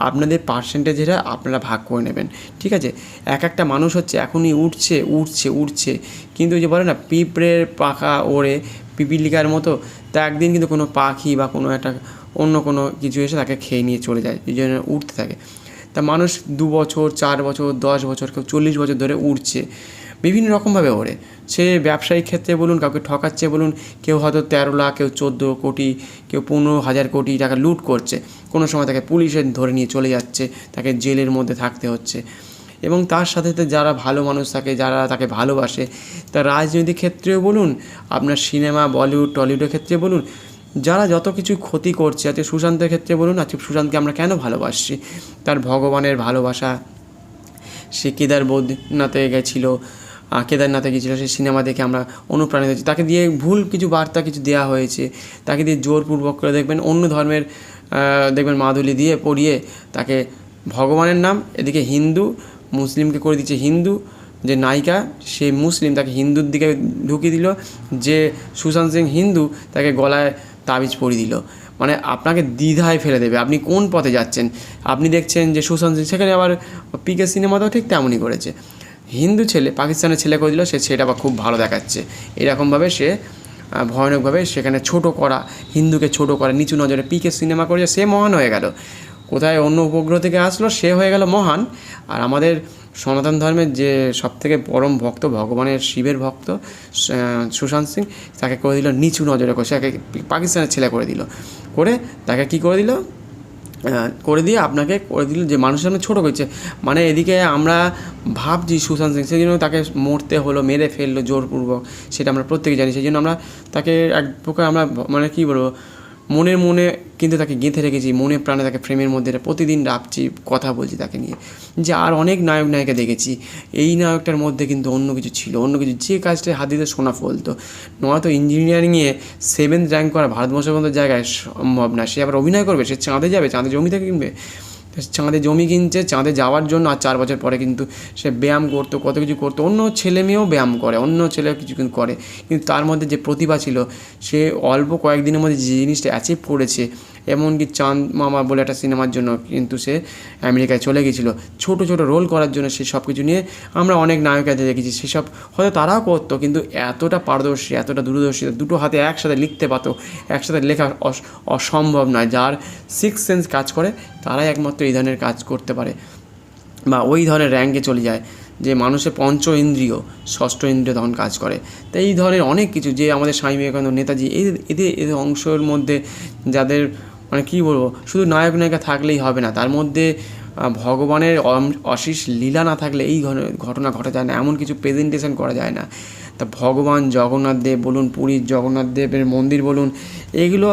আপনাদের পার্সেন্টেজেরা আপনারা ভাগ করে নেবেন, ঠিক আছে? একটা মানুষ হচ্ছে এখনই উঠছে, কিন্তু যে বলে না পিঁপড়ের পাখা ওড়ে পিপিলিকার মতো, তা একদিন কিন্তু কোনো পাখি বা কোনো একটা অন্য কোনো কিছু এসে তাকে খেয়ে নিয়ে চলে যায়, এই জন্য উঠতে থাকে। তা মানুষ 2 বছর, 4 বছর, 10 বছর, কেউ 40 বছর ধরে উঠছে, বিভিন্ন রকমভাবে ওড়ে। সে ব্যবসায়িক ক্ষেত্রে বলুন, কাউকে ঠকাচ্ছে বলুন, কেউ হয়তো 13 লাখ, কেউ 14 কোটি, কেউ 15,000 কোটি টাকা লুট করছে, কোনো সময় তাকে পুলিশে ধরে নিয়ে চলে যাচ্ছে, তাকে জেলের মধ্যে থাকতে হচ্ছে। এবং তার সাথে সাথে যারা ভালো মানুষ থাকে, যারা তাকে ভালোবাসে, তার রাজনৈতিক ক্ষেত্রেও বলুন, আপনার সিনেমা, বলিউড, টলিউডের ক্ষেত্রে বলুন, যারা যত কিছু ক্ষতি করছে, আজকে সুশান্তের ক্ষেত্রে বলুন, আজকে সুশান্তকে আমরা কেন ভালোবাসছি? তার ভগবানের ভালোবাসা, সে কেদারনাথে গেছিলো, কেদারনাথে গিয়েছিলো, সেই সিনেমা দেখে আমরা অনুপ্রাণিত হয়েছি। তাকে দিয়ে ভুল কিছু বার্তা কিছু দেওয়া হয়েছে, তাকে দিয়ে জোরপূর্বক করে দেখবেন অন্য ধর্মের দেখবেন মাদুলি দিয়ে পরিয়ে তাকে ভগবানের নাম, এদিকে হিন্দু, মুসলিমকে করে দিচ্ছে হিন্দু, যে নায়িকা সে মুসলিম, তাকে হিন্দুর দিকে ঢুকিয়ে দিল, যে সুশান্ত সিং হিন্দু, তাকে গলায় তাবিজ পরিয়ে দিল। মানে আপনাকে দ্বিধায় ফেলে দেবে, আপনি কোন পথে যাচ্ছেন। আপনি দেখছেন যে সুশান্ত সিং, সেখানে আবার পিকে সিনেমাতেও ঠিক তেমনই করেছে, হিন্দু ছেলে পাকিস্তানের ছেলে করে দিল, সেটা আবার খুব ভালো দেখাচ্ছে। এরকমভাবে সে ভয়ানকভাবে সেখানে ছোট করা, হিন্দুকে ছোট করা, নিচু নজরে পিকে সিনেমা করেছে, সে মহান হয়ে গেল। কোথায় অন্য উপগ্রহ থেকে আসলো, সে হয়ে গেল মহান। আর আমাদের সনাতন ধর্মের যে সবথেকে পরম ভক্ত, ভগবানের শিবের ভক্ত সুশান্ত সিং, তাকে করে দিল নিচু নজরে, করে তাকে পাকিস্তানের ছেলে করে দিল, করে তাকে কী করে দিল, করে দিয়ে আপনাকে করে দিল যে মানুষের সামনে ছোটো করছে। মানে এদিকে আমরা ভাবছি সুশান্ত সিং, সেই জন্য তাকে মরতে হলো, মেরে ফেললো জোরপূর্বক, সেটা আমরা প্রত্যেকে জানি। সেই জন্য আমরা তাকে এক প্রকার আমরা মানে কী বলবো, মনে কিন্তু তাকে গেঁথে রেখেছি, মনে প্রাণে তাকে ফ্রেমের মধ্যে প্রতিদিন রাখছি, কথা বলছি তাকে নিয়ে। যে আর অনেক নায়ক নায়িকা দেখেছি, এই নায়কটার মধ্যে কিন্তু অন্য কিছু ছিল, অন্য কিছু, যে কাজটা হাত দিতে সোনা ফলতো। নয়তো ইঞ্জিনিয়ারিংয়ে 7th র্যাঙ্ক করা ভারতবর্ষের মতো জায়গায় সম্ভব না। সে আবার অভিনয় করবে, সে চাঁদে যাবে, চাঁদে জমি থেকে কিনবে, চাঁদে জমি কিনছে চাঁদে যাওয়ার জন্য। আর 4 বছর পরে কিন্তু সে ব্যায়াম করতো, কত কিছু করতো, অন্য ছেলে মেয়েও ব্যায়াম করে, অন্য ছেলে কিছু কিন্তু করে, কিন্তু তার মধ্যে যে প্রতিভা ছিল, সে অল্প কয়েকদিনের মধ্যে যে জিনিসটা অ্যাচিভ করেছে, এমনকি চাঁদ মামা বলে একটা সিনেমার জন্য কিন্তু সে আমেরিকায় চলে গেছিলো, ছোটো ছোটো রোল করার জন্য। সে সব কিছু নিয়ে আমরা অনেক নায়িকাদের দেখেছি, সেসব হয়তো তারাও করতো, কিন্তু এতটা পারদর্শী, এতটা দূরদর্শী, দুটো হাতে একসাথে লিখতে পারতো, একসাথে লেখা অসম্ভব নয়। যার 6th সেন্স কাজ করে, তারাই একমাত্র এই ধরনের কাজ করতে পারে বা ওই ধরনের র্যাঙ্কে চলে যায়, যে মানুষের 5 ইন্দ্রিয়, 6ষ্ঠ ইন্দ্রিয় তখন কাজ করে। তো এই ধরনের অনেক কিছু, যে আমাদের স্বামী বিবেকানন্দ, নেতাজি, এদের অংশের মধ্যে যাদের মানে কী বলবো, শুধু নায়ক নায়িকা থাকলেই হবে না, তার মধ্যে ভগবানের অশেষ লীলা না থাকলে এই ঘটনা ঘটা যায় না, এমন কিছু প্রেজেন্টেশন করা যায় না। তা ভগবান জগন্নাথ দেব বলুন, পুরীর জগন্নাথ দেবের মন্দির বলুন, এগুলো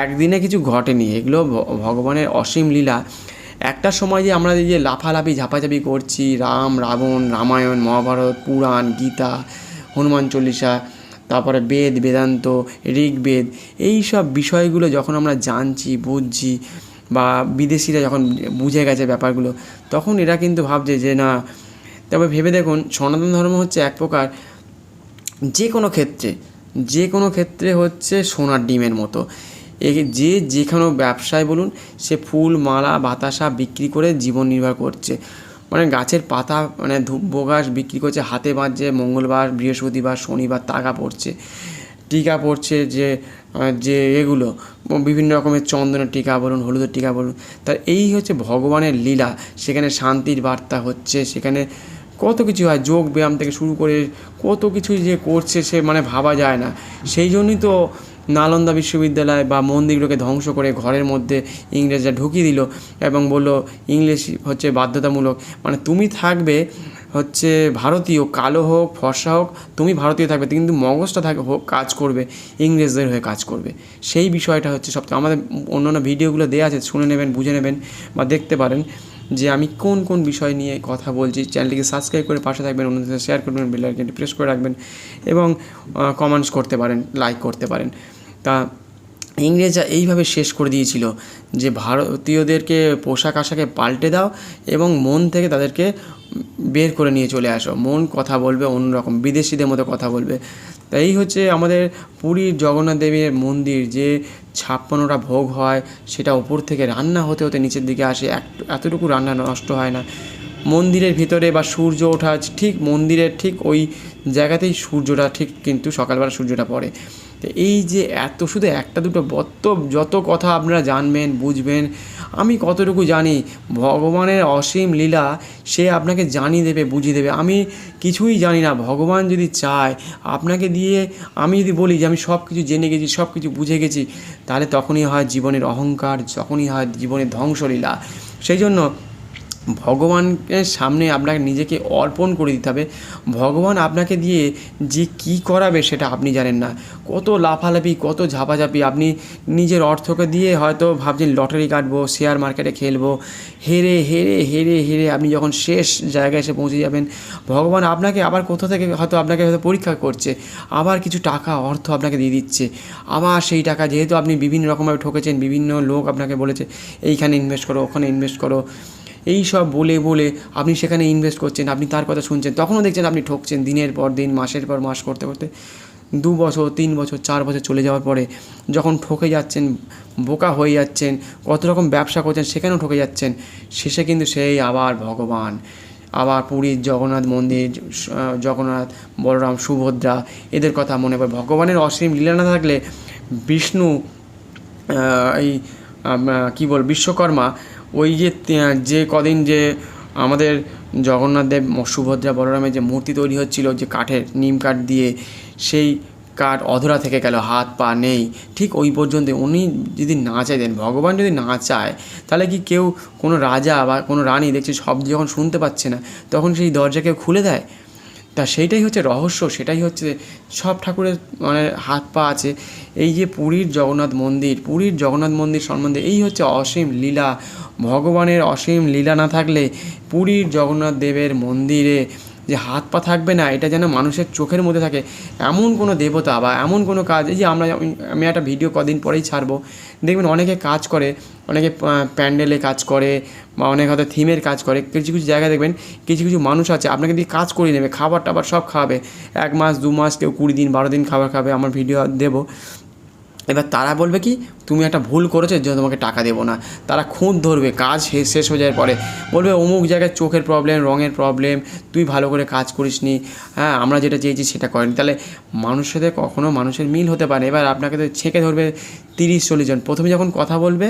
একদিনে কিছু ঘটেনি, এগুলো ভগবানের অসীম লীলা। একটা সময় যে আমরা যে লাফালাফি ঝাপাঝাপি করছি, রাম রাবণ, রামায়ণ, মহাভারত, পুরাণ, গীতা, হনুমান চল্লিশা, তারপরে বেদ, বেদান্ত, ঋগ্বেদ, এই সব বিষয়গুলো যখন আমরা জানছি, বুঝছি, বা বিদেশিরা যখন বুঝে গেছে ব্যাপারগুলো, তখন এরা কিন্তু ভাবছে যে না। তবে ভেবে দেখুন, সনাতন ধর্ম হচ্ছে এক প্রকার যে কোনো ক্ষেত্রে হচ্ছে সোনার ডিমের মতো। যে যেখানে ব্যবসায় বলুন, সে ফুল, মালা, বাতাসা বিক্রি করে জীবন নির্বাহ করছে। মানে গাছের পাতা, মানে ধূপ গাছ বিক্রি করছে, হাতে বাঁধছে, মঙ্গলবার, বৃহস্পতিবার, শনিবার তাগা পড়ছে, টিকা পড়ছে, যে এগুলো বিভিন্ন রকমের চন্দনের টিকা বলুন, হলুদের টিকা বলুন। তার এই হচ্ছে ভগবানের লীলা। সেখানে শান্তির বার্তা হচ্ছে, সেখানে কত কিছু হয়, যোগ ব্যায়াম থেকে শুরু করে কত কিছু যে করছে, সে মানে ভাবা যায় না। সেই জন্যই তো নালন্দা বিশ্ববিদ্যালয় বা মন্দিরগুলোকে ধ্বংস করে ঘরের মধ্যে ইংরেজরা ঢুকিয়ে দিল এবং বলল ইংলিশ হচ্ছে বাধ্যতামূলক। মানে তুমি থাকবে হচ্ছে ভারতীয়, কালো হোক ফর্সা হোক, তুমি ভারতীয় থাকবে, কিন্তু মগজটা কাজ করবে ইংরেজদের হয়ে কাজ করবে। সেই বিষয়টা হচ্ছে সবথেকে, আমাদের অন্যান্য ভিডিওগুলো দেওয়া আছে, শুনে নেবেন, বুঝে নেবেন বা দেখতে পারেন যে আমি কোন কোন বিষয় নিয়ে কথা বলছি। চ্যানেলটিকে সাবস্ক্রাইব করে পাশে থাকবেন, অন্যদের সাথে শেয়ার করবেন, বেল আইকনটি প্রেস করে রাখবেন এবং কমেন্টস করতে পারেন, লাইক করতে পারেন। তা ইংরেজরা এইভাবে শেষ করে দিয়েছিল যে ভারতীয়দেরকে পোশাক আশাকে পাল্টে দাও এবং মন থেকে তাদেরকে বের করে নিয়ে চলে আসো, মন কথা বলবে অন্যরকম, বিদেশিদের মতো কথা বলবে। তাই এই হচ্ছে আমাদের পুরীর জগন্নাথ দেবের মন্দির, যে 56টা ভোগ হয়, সেটা ওপর থেকে রান্না হতে হতে নিচের দিকে আসে, এতটুকু রান্না নষ্ট হয় না। মন্দিরের ভিতরে বা সূর্য ওঠা ঠিক মন্দিরের ঠিক ওই জায়গাতেই সূর্যটা ঠিক কিন্তু সকালবেলা সূর্যটা পড়ে। তো এই যে এত শুধু একটা দুটো যত কথা আপনারা জানবেন বুঝবেন, আমি কতটুকু জানি ভগবানের অসীম লীলা সে আপনাকে জানিয়ে দেবে, বুঝিয়ে দেবে। আমি কিছুই জানি না, ভগবান যদি চায় আপনাকে দিয়ে, আমি যদি বলি যে আমি সব কিছু জেনে গেছি, সব কিছু বুঝে গেছি, তাহলে তখনই হয় জীবনের অহংকার, যখনই হয় জীবনের ধ্বংসলীলা। সেই জন্য ভগবানের সামনে আপনাকে নিজেকে অর্পণ করে দিতে হবে। ভগবান আপনাকে দিয়ে যে কী করাবে সেটা আপনি জানেন না। কত লাফালাফি, কত ঝাপাঝাপি, আপনি নিজের অর্থকে দিয়ে হয়তো ভাবছেন লটারি কাটবো, শেয়ার মার্কেটে খেলবো, হেরে হেরে হেরে হেরে আপনি যখন শেষ জায়গায় এসে পৌঁছে যাবেন, ভগবান আপনাকে আবার কোথা থেকে আপনাকে হয়তো পরীক্ষা করছে, আবার কিছু টাকা অর্থ আপনাকে দিয়ে দিচ্ছে। আবার সেই টাকা, যেহেতু আপনি বিভিন্ন রকমভাবে ঠকেছেন, বিভিন্ন লোক আপনাকে বলেছে এইখানে ইনভেস্ট করো, ওখানে ইনভেস্ট করো, এই সব বলে বলে আপনি সেখানে ইনভেস্ট করছেন, আপনি তার কথা শুনছেন, তখনও দেখছেন আপনি ঠকছেন। দিনের পর দিন, মাসের পর মাস করতে করতে 2 বছর, 3 বছর, 4 বছর চলে যাওয়ার পরে যখন ঠকে যাচ্ছেন, বোকা হয়ে যাচ্ছেন, কত রকম ব্যবসা করছেন সেখানেও ঠকে যাচ্ছেন, শেষে কিন্তু সেই আবার ভগবান, আবার পুরীর জগন্নাথ মন্দির, জগন্নাথ, বলরাম, সুভদ্রা, এদের কথা মনে পড়ে। ভগবানের অসীম লীলা না থাকলে বিষ্ণু, এই কী বিশ্বকর্মা, ওই যে কদিন যে আমাদের জগন্নাথ দেব, সুভদ্রা, বলরামের যে মূর্তি তৈরি হচ্ছিল, যে কাঠের, নিম কাঠ দিয়ে, সেই কাঠ অধরা থেকে গেল, হাত পা নেই, ঠিক ওই পর্যন্ত। উনি যদি না চাইতেন, ভগবান যদি না চায়, তাহলে কি কেউ, কোনো রাজা বা কোনো রানী দেখছে শব্দ যখন শুনতে পাচ্ছে না, তখন সেই দরজা কেউ খুলে দেয়? তা সেইটাই হচ্ছে রহস্য, সেটাই হচ্ছে সব ঠাকুরের মানে হাত পা আছে। এই যে পুরীর জগন্নাথ মন্দির সম্বন্ধে এই হচ্ছে অসীম লীলা। ভগবানের অসীম লীলা না থাকলে পুরীর জগন্নাথ দেবের মন্দিরে যে হাত পা থাকবে না, এটা যেন মানুষের চোখের মধ্যে থাকে। এমন কোনো দেবতা বা এমন কোনো কাজ, এই যে আমি একটা ভিডিও কদিন পরেই ছাড়বো, দেখবেন অনেকে কাজ করে, অনেকে প্যান্ডেলে কাজ করে, বা অনেক হয়তো থিমের কাজ করে। কিছু কিছু জায়গায় দেখবেন কিছু কিছু মানুষ আছে আপনাকে দিয়ে কাজ করিয়ে নেবে, খাবার টাবার সব খাওয়াবে, 1 মাস 2 মাস, কেউ 20 দিন 12 দিন খাবার খাবে, আমার ভিডিও দেবো। এবার তারা বলবে কি, তুমি একটা ভুল করেছো এর জন্য তোমাকে টাকা দেবো না। তারা খুঁত ধরবে, কাজ শেষ হয়ে যাওয়ার পরে বলবে অমুক জায়গায় চোখের প্রবলেম, রঙের প্রবলেম, তুই ভালো করে কাজ করিসনি, হ্যাঁ আমরা যেটা চেয়েছি সেটা করেনি। তাহলে মানুষের সাথে কখনও মানুষের মিল হতে পারে। এবার আপনাকে তো ছেঁকে ধরবে 30-40 জন। প্রথমে যখন কথা বলবে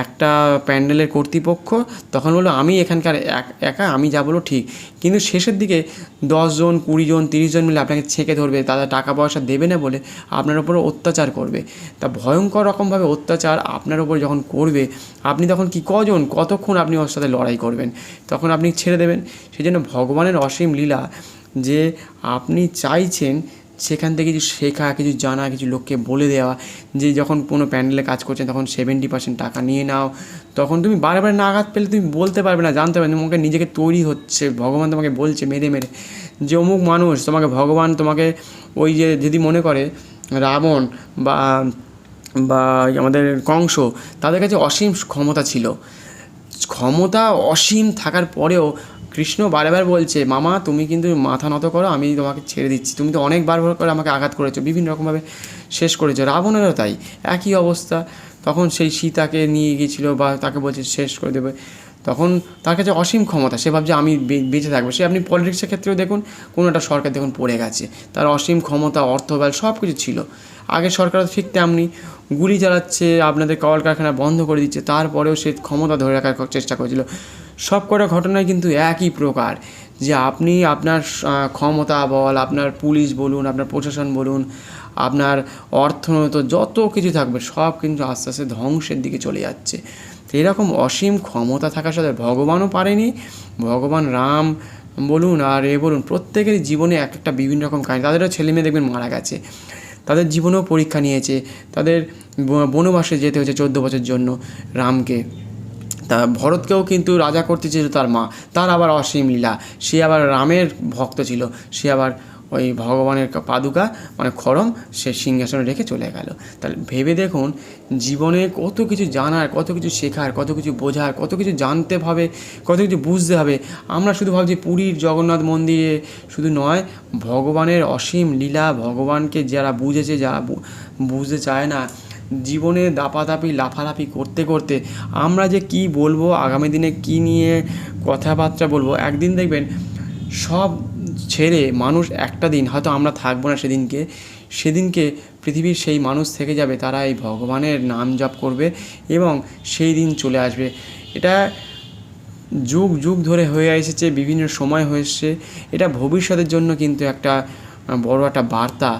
একটা প্যান্ডেলের কর্তৃপক্ষ, তখন বললো আমি এখানকার একা, আমি যা বলো ঠিক। কিন্তু শেষের দিকে 10 জন, 20 জন, 30 জন মিলে আপনাকে ছেঁকে ধরবে, তারা টাকা পয়সা দেবে না বলে আপনার উপরে অত্যাচার করবে। তা ভয়ঙ্কর রকমভাবে অত্যাচার আপনার উপর যখন করবে, আপনি তখন কতক্ষণ আপনি ওর সাথে লড়াই করবেন? তখন আপনি ছেড়ে দেবেন। সেই জন্য ভগবানের অসীম লীলা যে আপনি চাইছেন সেখান থেকে কিছু শেখা, কিছু জানা, কিছু লোককে বলে দেওয়া, যে যখন কোনো প্যান্ডেলে কাজ করছেন তখন 70% টাকা নিয়ে নাও, তখন তুমি বারে না আঘাত পেলে তুমি বলতে পারবে না, জানতে পারবে না, তোমাকে নিজেকে তৈরি হচ্ছে, ভগবান তোমাকে বলছে মেরে মেরে যে অমুক মানুষ তোমাকে, ভগবান তোমাকে, ওই যে যদি মনে করে রাবণ বা বা আমাদের কংস, তাদের কাছে অসীম ক্ষমতা ছিল, ক্ষমতা অসীম থাকার পরেও কৃষ্ণ বারবার বলছে মামা তুমি কিন্তু মাথা নত করো, আমি তোমাকে ছেড়ে দিচ্ছি, তুমি তো অনেকবার করে আমাকে আঘাত করেছো, বিভিন্ন রকমভাবে শেষ করেছো। রাবণেরও তাই একই অবস্থা। তখন সেই সীতাকে নিয়ে গিয়েছিলো বা তাকে বলছে শেষ করে দেবে, তখন তার কাছে অসীম ক্ষমতা, সে ভাবছে আমি বেঁচে থাকবো। সে আপনি পলিটিক্সের ক্ষেত্রেও দেখুন, কোনো একটা সরকার দেখুন পড়ে গেছে, তার অসীম ক্ষমতা, অর্থবল সব কিছু ছিল। আগের সরকার ঠিক তেমনি গুলি চালাচ্ছে, আপনাদের কলকারখানা বন্ধ করে দিচ্ছে, তারপরেও সে ক্ষমতা ধরে রাখার চেষ্টা করেছিল। সব কটা ঘটনায় কিন্তু একই প্রকার, যে আপনি আপনার ক্ষমতা বল, আপনার পুলিশ বলুন, আপনার প্রশাসন বলুন, আপনার অর্থনৈতিক যত কিছু থাকবে সব কিন্তু আস্তে আস্তে ধ্বংসের দিকে চলে যাচ্ছে। তো এরকম অসীম ক্ষমতা থাকার সাথে ভগবানও পারেনি, ভগবান রাম বলুন আর বলুন, প্রত্যেকেরই জীবনে এক একটা বিভিন্ন রকম কাহিনী। তাদেরও ছেলেমেয়ে দেখবেন মারা গেছে, তাদের জীবনেও পরীক্ষা নিয়েছে, তাদের বনবাসে যেতে হয়েছে 14 বছর জন্য রামকে। তা ভরতকেও কিন্তু রাজা করতে চেয়েছিল তার মা, তার আবার অসীম লীলা, সে আবার রামের ভক্ত ছিল, সে আবার ওই ভগবানের পাদুকা মানে খড়ম সে সিংহাসনে রেখে চলে গেল। তাহলে ভেবে দেখুন, জীবনে কত কিছু জানার, কত কিছু শেখার, কত কিছু বোঝার, কত কিছু জানতে হবে, কত কিছু বুঝতে হবে। আমরা শুধু ভাবছি পুরীর জগন্নাথ মন্দিরে শুধু নয়, ভগবানের অসীম লীলা, ভগবানকে যারা বুঝেছে, যারা বুঝতে চায় না, জীবনে দাপাদাপি লাফালাফি করতে করতে আমরা যে কি বলবো, আগামী দিনে কি নিয়ে কথাবার্তা বলবো, একদিন দেখবেন সব ছেড়ে মানুষ একটা দিন, হয়তো আমরা থাকবো না সেদিনকে, সেদিনকে পৃথিবীর সেই মানুষ থেকে যাবে তারা এই ভগবানের নাম জপ করবে এবং সেই দিন চলে আসবে। এটা যুগ যুগ ধরে হয়ে এসেছে, বিভিন্ন সময় হয়ে এসছে। এটা ভবিষ্যতের জন্য কিন্তু একটা বড় একটা বার্তা।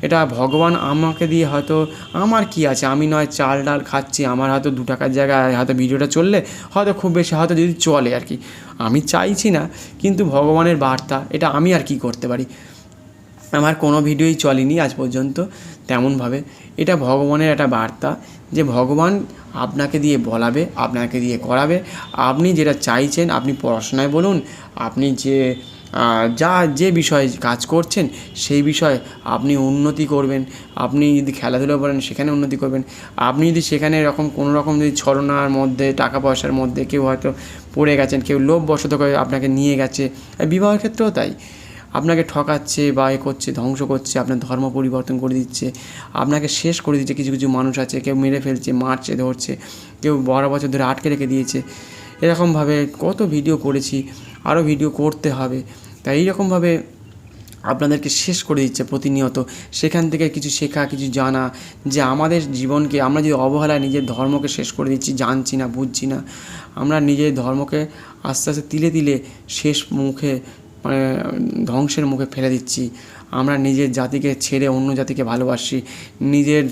এটা ভগবান আমাকে দিয়ে হয়তো, আমার কি আছে, আমি নয় চাল ডাল খাচ্ছি, আমার হয়তো 2 টাকার জায়গায় হয়তো ভিডিওটা চললে হয়তো খুব বেশি হয়তো যদি চলে আর কি, আমি চাইছি না, কিন্তু ভগবানের বার্তা এটা আমি আর কি করতে পারি। আমার কোনো ভিডিওই চলেনি আজ পর্যন্ত তেমনভাবে। এটা ভগবানের একটা বার্তা যে ভগবান আপনাকে দিয়ে বলাবে, আপনাকে দিয়ে করাবে। আপনি যেটা চাইছেন, আপনি পড়াশোনায় বলুন, আপনি যে বিষয়ে কাজ করছেন সেই বিষয়ে আপনি উন্নতি করবেন। আপনি যদি খেলাধুলা বলেন সেখানে উন্নতি করবেন। আপনি যদি সেখানে এরকম কোনো রকম যদি ছলনার মধ্যে, টাকা পয়সার মধ্যে কেউ হয়তো পড়ে গেছেন, কেউ লোভবশত করে আপনাকে নিয়ে গেছে, বিবাহের ক্ষেত্রেও তাই, আপনাকে ঠকাচ্ছে বা করছে, ধ্বংস করছে, আপনার ধর্ম পরিবর্তন করে দিচ্ছে, আপনাকে শেষ করে দিচ্ছে। কিছু কিছু মানুষ আছে, কেউ মেরে ফেলছে, মারছে, ধরছে, কেউ 12 বছর ধরে আটকে রেখে দিয়েছে। এরকমভাবে কত ভিডিও করেছি, আরও ভিডিও করতে হবে। তাই এইরকমভাবে আপনাদেরকে শেষ করে দিচ্ছে প্রতিনিয়ত। সেখান থেকে কিছু শেখা, কিছু জানা, যে আমাদের জীবনকে আমরা যদি অবহেলায় নিজের ধর্মকে শেষ করে দিচ্ছি, জানছি না, বুঝছি না, আমরা নিজের ধর্মকে আস্তে আস্তে তিলে তিলে শেষ মুখে, মানে ধ্বংসের মুখে ফেলে দিচ্ছি। আমরা নিজের জাতিকে ছেড়ে অন্য জাতিকে ভালোবাসি, নিজের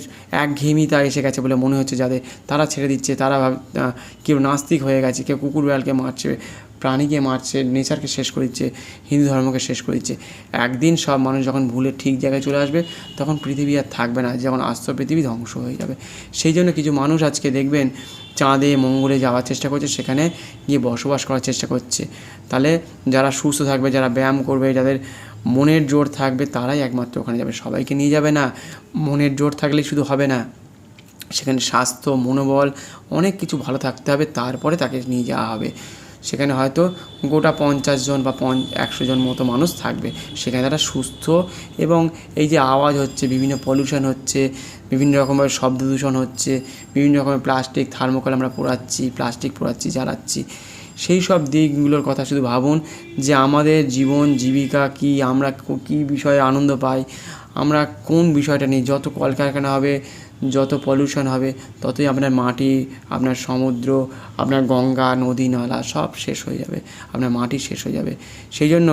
একঘেয়েমিতা এসে গেছে বলে মনে হচ্ছে যাদের, তারা ছেড়ে দিচ্ছে। তারা কেউ নাস্তিক হয়ে গেছে, কেউ কুকুর বিড়ালকে মারছে, প্রাণীকে মারছে, নেচারকে শেষ করে দিচ্ছে, হিন্দু ধর্মকে শেষ করে দিচ্ছে। একদিন সব মানুষ যখন ভুলে ঠিক জায়গায় চলে আসবে, তখন পৃথিবী আর থাকবে না, যখন আস্ত পৃথিবী ধ্বংস হয়ে যাবে। সেই জন্য কিছু মানুষ আজকে দেখবেন চাঁদে, মঙ্গলে যাওয়ার চেষ্টা করছে, সেখানে গিয়ে বসবাস করার চেষ্টা করছে। তাহলে যারা সুস্থ থাকবে, যারা ব্যায়াম করবে, যাদের মনের জোর থাকবে, তারাই একমাত্র ওখানে যাবে। সবাইকে নিয়ে যাবে না। মনের জোর থাকলেই শুধু হবে না, সেখানে স্বাস্থ্য, মনোবল, অনেক কিছু ভালো থাকতে হবে, তারপরে তাকে নিয়ে যাওয়া হবে। সেখানে হয়তো গোটা 50 জন বা 100 জন মতো মানুষ থাকবে, সেখানে তারা সুস্থ। এবং এই যে আওয়াজ হচ্ছে, বিভিন্ন পলিউশন হচ্ছে, বিভিন্ন রকমের শব্দ দূষণ হচ্ছে, বিভিন্ন রকমের প্লাস্টিক, থার্মোকল আমরা পোড়াচ্ছি, প্লাস্টিক পোড়াচ্ছি, জ্বালাচ্ছি, সেই সব দিকগুলোর কথা শুধু ভাবুন যে আমাদের জীবন জীবিকা কী, আমরা কী বিষয়ে আনন্দ পাই, আমরা কোন বিষয়টা নিয়ে। যত কলকারখানা হবে, যত পলিউশন হবে, ততই আপনার মাটি, আপনার সমুদ্র, আপনার গঙ্গা, নদী, নালা সব শেষ হয়ে যাবে, আপনার মাটি শেষ হয়ে যাবে। সেই জন্য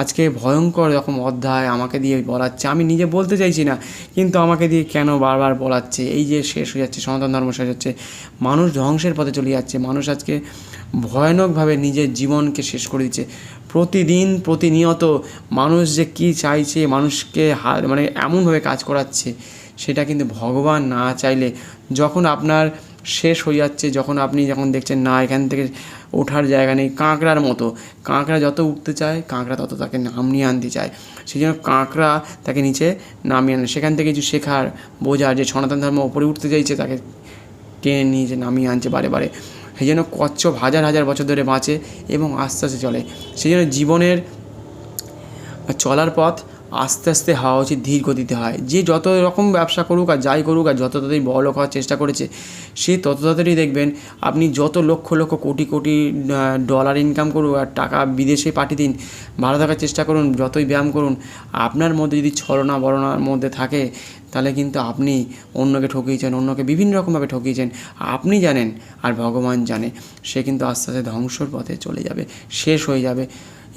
আজকে ভয়ঙ্কর রকম অধ্যায় আমাকে দিয়ে বলাচ্ছে। আমি নিজে বলতে চাইছি না, কিন্তু আমাকে দিয়ে কেন বারবার বলাচ্ছে। এই যে শেষ হয়ে যাচ্ছে, সনাতন ধর্ম শেষ হচ্ছে, মানুষ ধ্বংসের পথে চলে যাচ্ছে। মানুষ আজকে ভয়ানকভাবে নিজের জীবনকে শেষ করে দিচ্ছে। প্রতিদিন প্রতিনিয়ত মানুষ যে কী চাইছে, মানুষকে মানে এমনভাবে কাজ করাচ্ছে, সেটা কিন্তু ভগবান না চাইলে, যখন আপনার শেষ হয়ে যাচ্ছে, যখন দেখছেন না এখান থেকে ওঠার জায়গা নেই, কাঁকড়ার মতো, কাঁকড়া যত উঠতে চায়, কাঁকড়া তত তাকে নামিয়ে আনতে চায়। সেই জন্য কাঁকড়া তাকে নিচে নামিয়ে আনে। সেখান থেকে কিছু শেখার, বোঝার, যে সনাতন ধর্ম ওপরে উঠতে চাইছে, তাকে টেনে নিয়ে নামিয়ে আনছে বারে বারে। সেই জন্য কচ্ছপ হাজার হাজার বছর ধরে বাঁচে এবং আস্তে আস্তে চলে। সেই জন্য জীবনের চলার পথ আস্তে আস্তে হওয়া উচিত, ধীর গতিতে হয়। যে যত রকম ব্যবসা করুক আর যাই করুক, আর যত তাড়াতাড়ি বড়লোক হওয়ার চেষ্টা করেছে, সে তত তাড়াতাড়ি দেখবেন আপনি যত লক্ষ লক্ষ কোটি কোটি ডলার ইনকাম করুক আর টাকা বিদেশে পাঠিয়ে দিন, ভালো থাকার চেষ্টা করুন, যতই ব্যায়াম করুন, আপনার মধ্যে যদি ছলনা বলনার মধ্যে থাকে, তাহলে কিন্তু আপনি অন্যকে ঠকিয়েছেন, অন্যকে বিভিন্ন রকমভাবে ঠকিয়েছেন। আপনি জানেন আর ভগবান জানে, সে কিন্তু আস্তে আস্তে ধ্বংসর পথে চলে যাবে, শেষ হয়ে যাবে।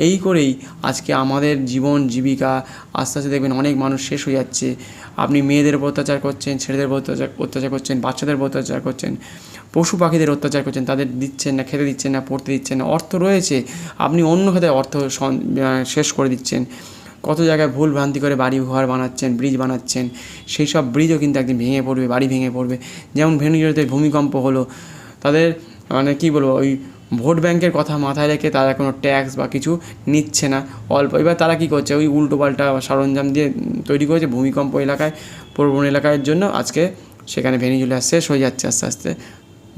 এই করেই আজকে আমাদের জীবন জীবিকা আস্তে আস্তে দেখবেন অনেক মানুষ শেষ হয়ে যাচ্ছে। আপনি মেয়েদের উপর অত্যাচার করছেন, ছেলেদের উপর অত্যাচার করছেন, বাচ্চাদের উপর অত্যাচার করছেন, পশু পাখিদের অত্যাচার করছেন, তাদের দিচ্ছেন না, খেতে দিচ্ছেন না, পড়তে দিচ্ছেন না। অর্থ রয়েছে, আপনি অন্য খাতে অর্থ শেষ করে দিচ্ছেন। কত জায়গায় ভুল ভ্রান্তি করে বাড়ি ঘর বানাচ্ছেন, ব্রিজ বানাচ্ছেন, সেই সব ব্রিজও কিন্তু একদিন ভেঙে পড়বে, বাড়ি ভেঙে পড়বে। যেমন ভেনিজুয়েলাতে ভূমিকম্প হলো, তাদের মানে কী বলবো, ওই ভোট ব্যাংকের কথা মাথায় রেখে তারা কোনো ট্যাক্স বা কিছু নিচ্ছে না, অল্প। এবার তারা কী করছে, ওই উল্টোপাল্টা সরঞ্জাম দিয়ে তৈরি করেছে ভূমিকম্প এলাকায়, প্রবণ এলাকার জন্য আজকে সেখানে ভেনিজুয়েলা শেষ হয়ে যাচ্ছে আস্তে আস্তে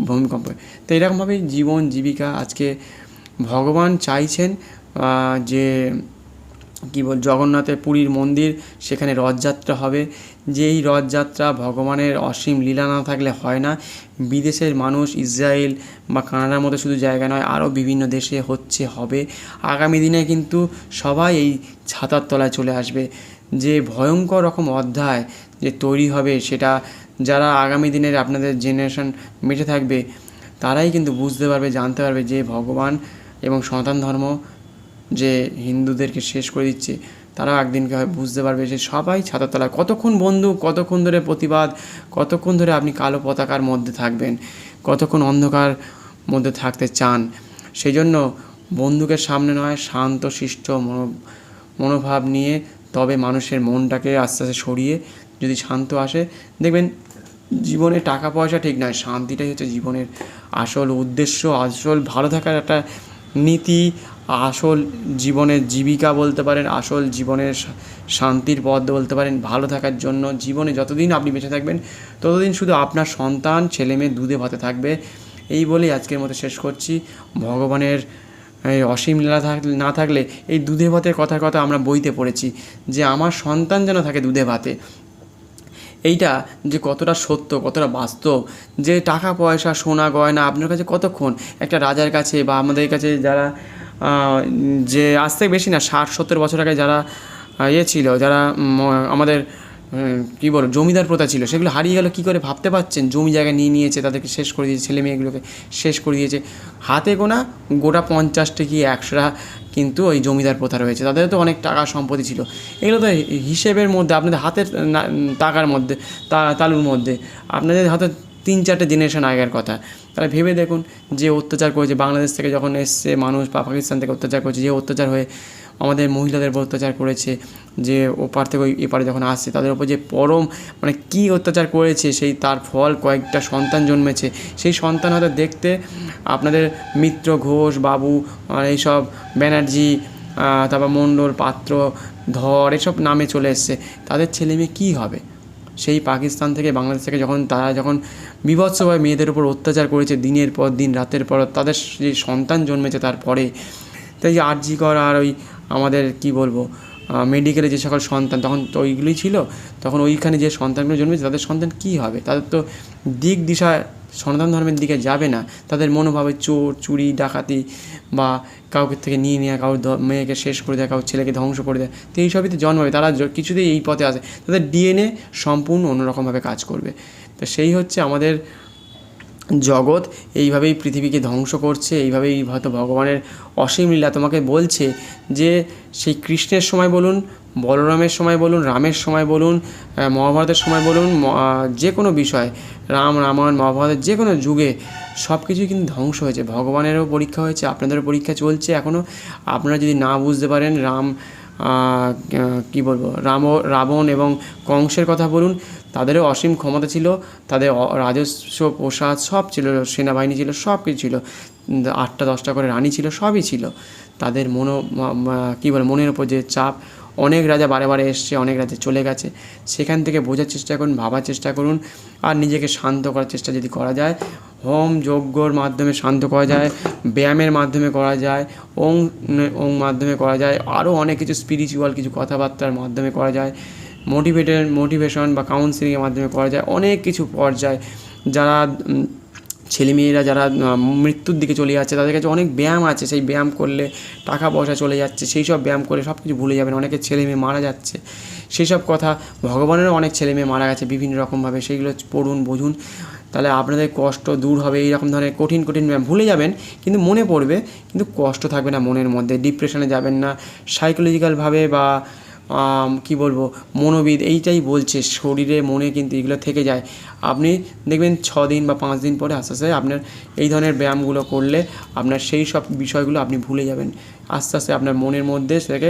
ভূমিকম্পে। তো এরকমভাবেই জীবন জীবিকা আজকে ভগবান চাইছেন যে জগন্নাথের পুরীর মন্দির, সেখানে রথযাত্রা হবে। যেই রথযাত্রা ভগবানের অসীম লীলা না থাকলে হয় না। বিদেশের মানুষ, ইসরায়েল বা কানাডার মতো শুধু জায়গা নয়, আরও বিভিন্ন দেশে হচ্ছে, হবে। আগামী দিনে কিন্তু সবাই এই ছাতার তলায় চলে আসবে। যে ভয়ঙ্কর রকম অধ্যায় যে তৈরি হবে, সেটা যারা আগামী দিনের আপনাদের জেনারেশন বেঁচে থাকবে তারাই কিন্তু বুঝতে পারবে, জানতে পারবে যে ভগবান এবং সনাতন ধর্ম যে হিন্দুদেরকে শেষ করে দিচ্ছে, তারাও একদিনকে বুঝতে পারবে যে সবাই ছাতার তলায়। কতক্ষণ বন্ধু, কতক্ষণ ধরে প্রতিবাদ, কতক্ষণ ধরে আপনি কালো পতাকার মধ্যে থাকবেন, কতক্ষণ অন্ধকার মধ্যে থাকতে চান? সেই জন্য বন্দুকের সামনে নয়, শান্ত শিষ্ট মনোভাব নিয়ে তবে মানুষের মনটাকে আস্তে আস্তে সরিয়ে যদি শান্ত আসে, দেখবেন জীবনে টাকা পয়সা ঠিক নয়, শান্তিটাই হচ্ছে জীবনের আসল উদ্দেশ্য, আসল ভালো থাকার একটা নীতি, আসল জীবনের জীবিকা বলতে পারেন, আসল জীবনের শান্তির পথ বলতে পারেন। ভালো থাকার জন্য জীবনে যতদিন আপনি বেঁচে থাকবেন ততদিন শুধু আপনার সন্তান ছেলেমেয়ে দুধে ভাতে থাকবে। এই বলেই আজকের মতো শেষ করছি। ভগবানের অসীম লীলা না থাকলে এই দুধে ভাতের কথা আমরা বইতে পড়েছি যে আমার সন্তান যেন থাকে দুধে ভাতে। এইটা যে কতটা সত্য, কতটা বাস্তব, যে টাকা পয়সা সোনা গয়না আপনার কাছে কতক্ষণ, একটা রাজার কাছে বা আমাদের কাছে যারা যে আজ থেকে বেশি না 60-70 বছর আগে যারা ছিল, যারা আমাদের কী বলো জমিদার প্রথা ছিল, সেগুলো হারিয়ে গেল কী করে ভাবতে পারছেন? জমি জায়গা নিয়ে নিয়েছে, তাদেরকে শেষ করে দিয়েছে, ছেলে মেয়েগুলোকে শেষ করে দিয়েছে। হাতে গোনা গোটা 50টা কি 100টা কিন্তু ওই জমিদার প্রথা রয়েছে, তাদের তো অনেক টাকা সম্পত্তি ছিল। এগুলো তো হিসেবের মধ্যে, আপনাদের হাতের টাকার মধ্যে, তালুর মধ্যে, আপনাদের হাতে 3-4টে জেনারেশন আগের কথা। তাহলে ভেবে দেখুন যে অত্যাচার করেছে, বাংলাদেশ থেকে যখন এসছে মানুষ বা পাকিস্তান থেকে অত্যাচার করেছে, যে অত্যাচার হয়ে আমাদের মহিলাদের উপর অত্যাচার করেছে, যে ওপার থেকে ওই এপারে যখন আসছে তাদের উপর যে পরম মানে কী অত্যাচার করেছে, সেই তার ফল কয়েকটা সন্তান জন্মেছে। সেই সন্তান হয়তো দেখতে আপনাদের মিত্র ঘোষ, বাবু, এইসব ব্যানার্জি, তারপর মণ্ডল, পাত্র, ধর, এসব নামে চলে এসছে। তাদের ছেলে মেয়ে কী হবে? সেই পাকিস্তান থেকে বাংলাদেশ থেকে তারা যখন বীভৎসভাবে মেয়েদের উপর অত্যাচার করেছে দিনের পর দিন, রাতের পর, তাদের যে সন্তান জন্মেছে তারপরে, তাই যে আরজি কর আর ওই আমাদের কি বলবো মেডিকেলে যে সকল সন্তান তখন তো ওইগুলোই ছিল, তখন ওইখানে যে সন্তানগুলো জন্মেছে তাদের সন্তান কী হবে? তাদের তো দিক দিশা সনাতন ধর্মের দিকে যাবে না। তাদের মনোভাবে চোর, চুরি, ডাকাতি বা কাউকে থেকে নিয়ে নেওয়া, কারোর মেয়েকে শেষ করে দেয়, কারোর ছেলেকে ধ্বংস করে দেয়, তো এইসবই তো জন্মাবে। তারা কিছুতেই এই পথে আসে, তাদের ডিএনএ সম্পূর্ণ অন্যরকমভাবে কাজ করবে। তো সেই হচ্ছে আমাদের জগৎ, এইভাবেই পৃথিবীকে ধ্বংস করছে, এইভাবেই হয়তো ভগবানের অসীম লীলা তোমাকে বলছে যে সেই কৃষ্ণের সময় বলুন, বলরামের সময় বলুন, রামের সময় বলুন, মহাভারতের সময় বলুন, যে কোনো বিষয়, রামায়ণ মহাভারতের যে কোনো যুগে সব কিছুই কিন্তু ধ্বংস হয়েছে। ভগবানেরও পরীক্ষা হয়েছে, আপনাদেরও পরীক্ষা চলছে এখনও। আপনারা যদি না বুঝতে পারেন কী বলবো রাবণ এবং কংসের কথা বলুন, তাদেরও অসীম ক্ষমতা ছিল, তাদের রাজস্ব প্রসাদ সব ছিল, সেনাবাহিনী ছিল, সব কিছু ছিল, 8টা-10টা করে রানী ছিল, সবই ছিল। তাদের মনের ওপর যে চাপ, অনেক রাজা বারে বারে এসছে, অনেক রাজা চলে গেছে। সেখান থেকে বোঝার চেষ্টা করুন, ভাবার চেষ্টা করুন, আর নিজেকে শান্ত করার চেষ্টা যদি করা যায়, হোম যজ্ঞর মাধ্যমে শান্ত করা যায়, ব্যায়ামের মাধ্যমে করা যায়, ওং মাধ্যমে করা যায়, আরও অনেক কিছু স্পিরিচুয়াল কিছু কথাবার্তার মাধ্যমে করা যায়, মোটিভেশন বা কাউন্সিলিংয়ের মাধ্যমে করা যায়, অনেক কিছু পর্যায়। যারা ছেলেমেয়েরা যারা মৃত্যুর দিকে চলে যাচ্ছে তাদের কাছে অনেক ব্যায়াম আছে, সেই ব্যায়াম করলে টাকা পয়সা চলে যাচ্ছে, সেই সব ব্যায়াম করে সব কিছু ভুলে যাবেন। অনেকের ছেলেমেয়ে মারা যাচ্ছে, সেই সব কথা, ভগবানেরও অনেক ছেলেমেয়ে মারা গেছে বিভিন্ন রকমভাবে, সেইগুলো পড়ুন, বুঝুন, তাহলে আপনাদের কষ্ট দূর হবে। এইরকম ধরনের কঠিন ব্যায়াম ভুলে যাবেন, কিন্তু মনে পড়বে, কিন্তু কষ্ট থাকবে না মনের মধ্যে, ডিপ্রেশনে যাবেন না। সাইকোলজিক্যালভাবে বা কী বলবো মনোবিদ এইটাই বলছে, শরীরে মনে কিন্তু এগুলো থেকে যায়। আপনি দেখবেন 6 দিন বা 5 দিন পরে আস্তে আস্তে আপনার এই ধরনের ব্যায়ামগুলো করলে আপনার সেই সব বিষয়গুলো আপনি ভুলে যাবেন। আস্তে আস্তে আপনার মনের মধ্যে সেটাকে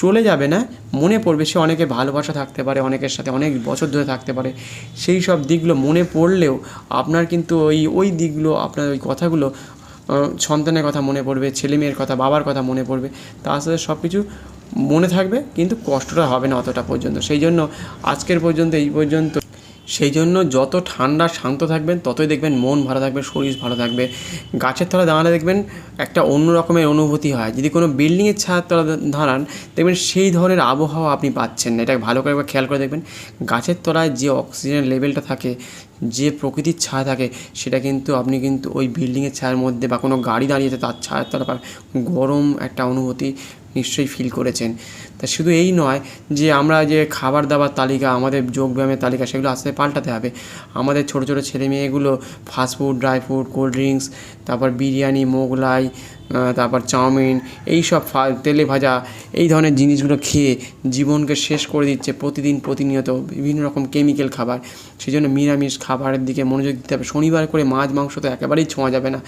চলে যাবে না, মনে পড়বে। সে অনেকে ভালোবাসা থাকতে পারে, অনেকের সাথে অনেক বছর ধরে থাকতে পারে, সেই সব দিকগুলো মনে পড়লেও আপনার কিন্তু ওই দিকগুলো, আপনার ওই কথাগুলো, সন্তানের কথা মনে পড়বে, ছেলে মেয়ের কথা, বাবার কথা মনে পড়বে, তার সাথে সব কিছু মনে থাকবে, কিন্তু কষ্টটা হবে না অতটা পর্যন্ত। সেই জন্য আজকের পর্যন্ত এই পর্যন্ত। সেই জন্য যত ঠান্ডা শান্ত থাকবেন ততই দেখবেন মন ভালো থাকবে, শরীর ভালো থাকবে। গাছের তলায় দাঁড়ালে দেখবেন একটা অন্য রকমের অনুভূতি হয়। যদি কোনো বিল্ডিংয়ের ছায়ার তলায় দাঁড়ান দেখবেন সেই ধরনের আবহাওয়া আপনি পাচ্ছেন না। এটা ভালো করে একবার খেয়াল করে দেখবেন, গাছের তলায় যে অক্সিজেনের লেভেলটা থাকে, যে প্রকৃতির ছায়া থাকে, সেটা কিন্তু আপনি কিন্তু ওই বিল্ডিংয়ের ছায়ার মধ্যে বা কোনো গাড়ি দাঁড়িয়েছে তার ছায়ার তলা পাবেন, গরম একটা অনুভূতি, নিশ্চয়ই ফিল করেছেন। তা শুধু এই নয় যে আমরা যে খাবার দাবার তালিকা, আমাদের যোগব্যায়ামের তালিকা, সেগুলো আস্তে আস্তে পাল্টাতে হবে। আমাদের ছোটো ছোটো ছেলে মেয়েগুলো fast food, dry fruit, cold drinks, তারপর বিরিয়ানি, মোগলাই, তারপর চাউমিন, এইসব তেলে ভাজা এই ধরনের জিনিসগুলো খেয়ে জীবনকে শেষ করে দিচ্ছে প্রতিনিয়ত বিভিন্ন রকম কেমিক্যাল খাবার। সেই জন্য নিরামিষ খাবারের দিকে মনোযোগ দিতে হবে। শনিবার করে মাছ মাংস তো একেবারেই ছোঁয়া যাবে না,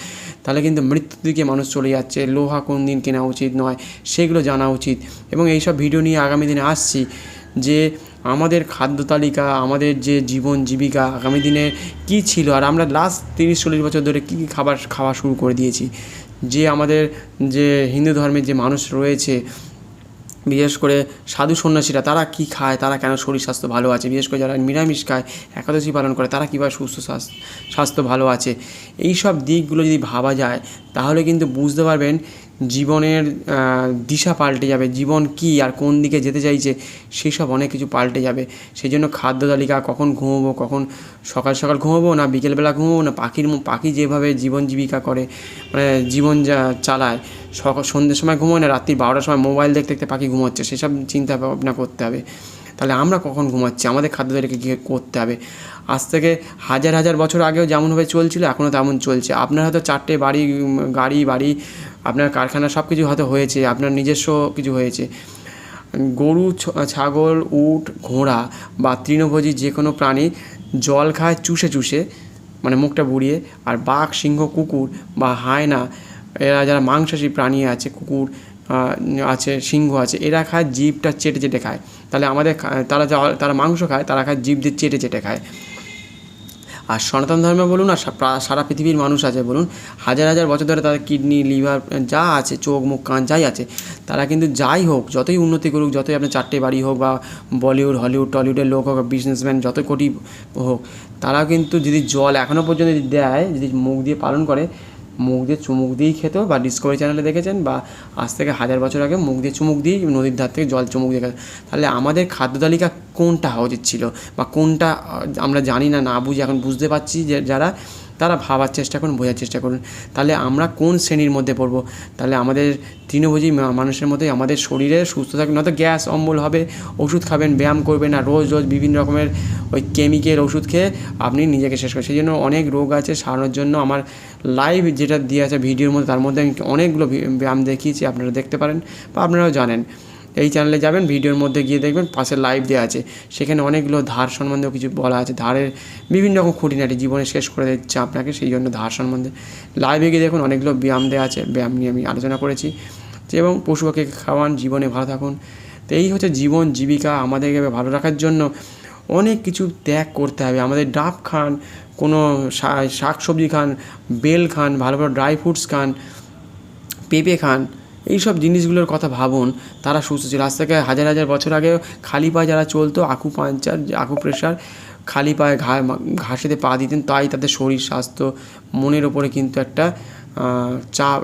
তাহলে কিন্তু মৃত্যুর দিকে মানুষ চলে যাচ্ছে। লোহা কোন দিন কেনা উচিত নয় সেগুলো জানা উচিত। এবং এইসব ভিডিও নিয়ে আগামী দিনে আসছি যে আমাদের খাদ্য তালিকা, আমাদের যে জীবন জীবিকা আগামী দিনে কী ছিল, আর আমরা লাস্ট 30-40 বছর ধরে কী কী খাবার খাওয়া শুরু করে দিয়েছি। যে আমাদের যে হিন্দু ধর্মের যে মানুষ রয়েছে, বিশেষ করে সাধু সন্ন্যাসীরা, তারা কী খায়, তারা কেন শরীর স্বাস্থ্য ভালো আছে, বিশেষ করে যারা নিরামিষ খায়, একাদশী পালন করে, তারা কীভাবে সুস্থ স্বাস্থ্য ভালো আছে, এই সব দিকগুলো যদি ভাবা যায় তাহলে কিন্তু বুঝতে পারবেন জীবনের দিশা পাল্টে যাবে। জীবন কী আর কোন দিকে যেতে চাইছে সেই সব অনেক কিছু পাল্টে যাবে। সেই জন্য খাদ্য তালিকা, কখন ঘুমোবো, কখন সকাল সকাল ঘুমোবো না বিকেলবেলা ঘুমোবো, না পাখি যেভাবে জীবন জীবিকা করে, মানে জীবন চালায়, সন্ধ্যের সময় ঘুমোয় না রাত্রি 12টার সময় মোবাইল দেখতে দেখতে পাখি ঘুমোচ্ছে, সেসব চিন্তা ভাবনা করতে হবে। তাহলে আমরা কখন ঘুমাচ্ছি, আমাদের খাদ্য তালিকা কী করতে হবে। আজ থেকে হাজার বছর আগেও যেমনভাবে চলছিল এখনও তেমন চলছে। আপনার হয়তো 4টে গাড়ি, আপনার কারখানা সব কিছু হয়তো হয়েছে, আপনার নিজস্ব কিছু হয়েছে। গরু, ছাগল, উট, ঘোড়া বা তৃণভোজী যে কোনো প্রাণী জল খায় চুষে, মানে মুখটা বুড়িয়ে। আর বাঘ, সিংহ, কুকুর বা হায়না, এরা যারা মাংসাশী প্রাণী আছে, কুকুর আছে, সিংহ আছে, এরা খায় জিভটা চেটে খায়। তাহলে তারা মাংস খায়, তারা খায় জিভ দিয়ে চেটে খায়। আর সনাতন ধর্মে বলুন আর সারা পৃথিবীর মানুষ আছে বলুন, হাজার বছর ধরে তাদের কিডনি, লিভার যা আছে, চোখ মুখ কান যাই আছে, তারা কিন্তু যাই হোক, যতই উন্নতি করুক, যতই আপনার 4টে বাড়ি হোক, বা বলিউড, হলিউড, টলিউডের লোক হোক, বিজনেসম্যান যত কোটি হোক, তারা কিন্তু যদি জল এখনও পর্যন্ত দেয়, যদি মুখ দিয়ে পালন করে, মুখ দিয়ে চুমুক দিয়েই খেত। বা ডিসকভারি চ্যানেলে দেখেছেন, বা আজ থেকে 1000 বছর আগে মুখ দিয়ে চুমুক দিয়েই নদীর ধার থেকে জল চুমুক দিয়ে খেত। তাহলে আমাদের খাদ্য তালিকা কোনটা হওয়া উচিত ছিল, বা কোনটা আমরা জানি না বুঝি, এখন বুঝতে পারছি যে তারা ভাবার চেষ্টা করুন, বোঝার চেষ্টা করুন। তাহলে আমরা কোন শ্রেণীর মধ্যে পড়বো? তাহলে আমাদের তৃণভোজী মানুষের মতোই আমাদের শরীরে সুস্থ থাকবে, নয়তো গ্যাস অম্বল হবে, ওষুধ খাবেন, ব্যায়াম করবেন না, রোজ বিভিন্ন রকমের ওই কেমিক্যাল ওষুধ খেয়ে আপনি নিজেকে শেষ করেন। সেই জন্য অনেক রোগ আছে, সারানোর জন্য আমার লাইভ যেটা দিয়ে আছে ভিডিওর মধ্যে, তার মধ্যে আমি অনেকগুলো ব্যায়াম দেখিয়েছি, আপনারা দেখতে পারেন বা আপনারাও জানেন। এই চ্যানেলে যাবেন, ভিডিওর মধ্যে গিয়ে দেখবেন পাশে লাইভ দেওয়া আছে, সেখানে অনেকগুলো ধার সম্বন্ধেও কিছু বলা আছে। ধারের বিভিন্ন রকম খুঁটিনাটি জীবনে শেষ করে দিচ্ছে আপনাকে, সেই জন্য ধার সম্বন্ধে লাইভে গিয়ে দেখুন, অনেকগুলো ব্যায়াম দেওয়া আছে, ব্যায়াম নিয়ে আমি আলোচনা করেছি। এবং পশু পাখি খাওয়ান, জীবনে ভালো থাকুন। তো এই হচ্ছে জীবন জীবিকা। আমাদেরকে ভালো রাখার জন্য অনেক কিছু ত্যাগ করতে হবে। আমাদের ডাব খান, কোনো শাক সবজি খান, বেল খান, ভালো ড্রাই ফ্রুটস খান, পেঁপে খান, এইসব জিনিসগুলোর কথা ভাবুন। তারা সুস্থ ছিল। আজ থেকে হাজার বছর আগে খালি পায়ে যারা চলতো, আকুপাঞ্চার, আকুপ্রেশার, খালি পায়ে ঘাসেতে পা দিতেন, তাই তাদের শরীর স্বাস্থ্য, মনের ওপরে কিন্তু একটা চাপ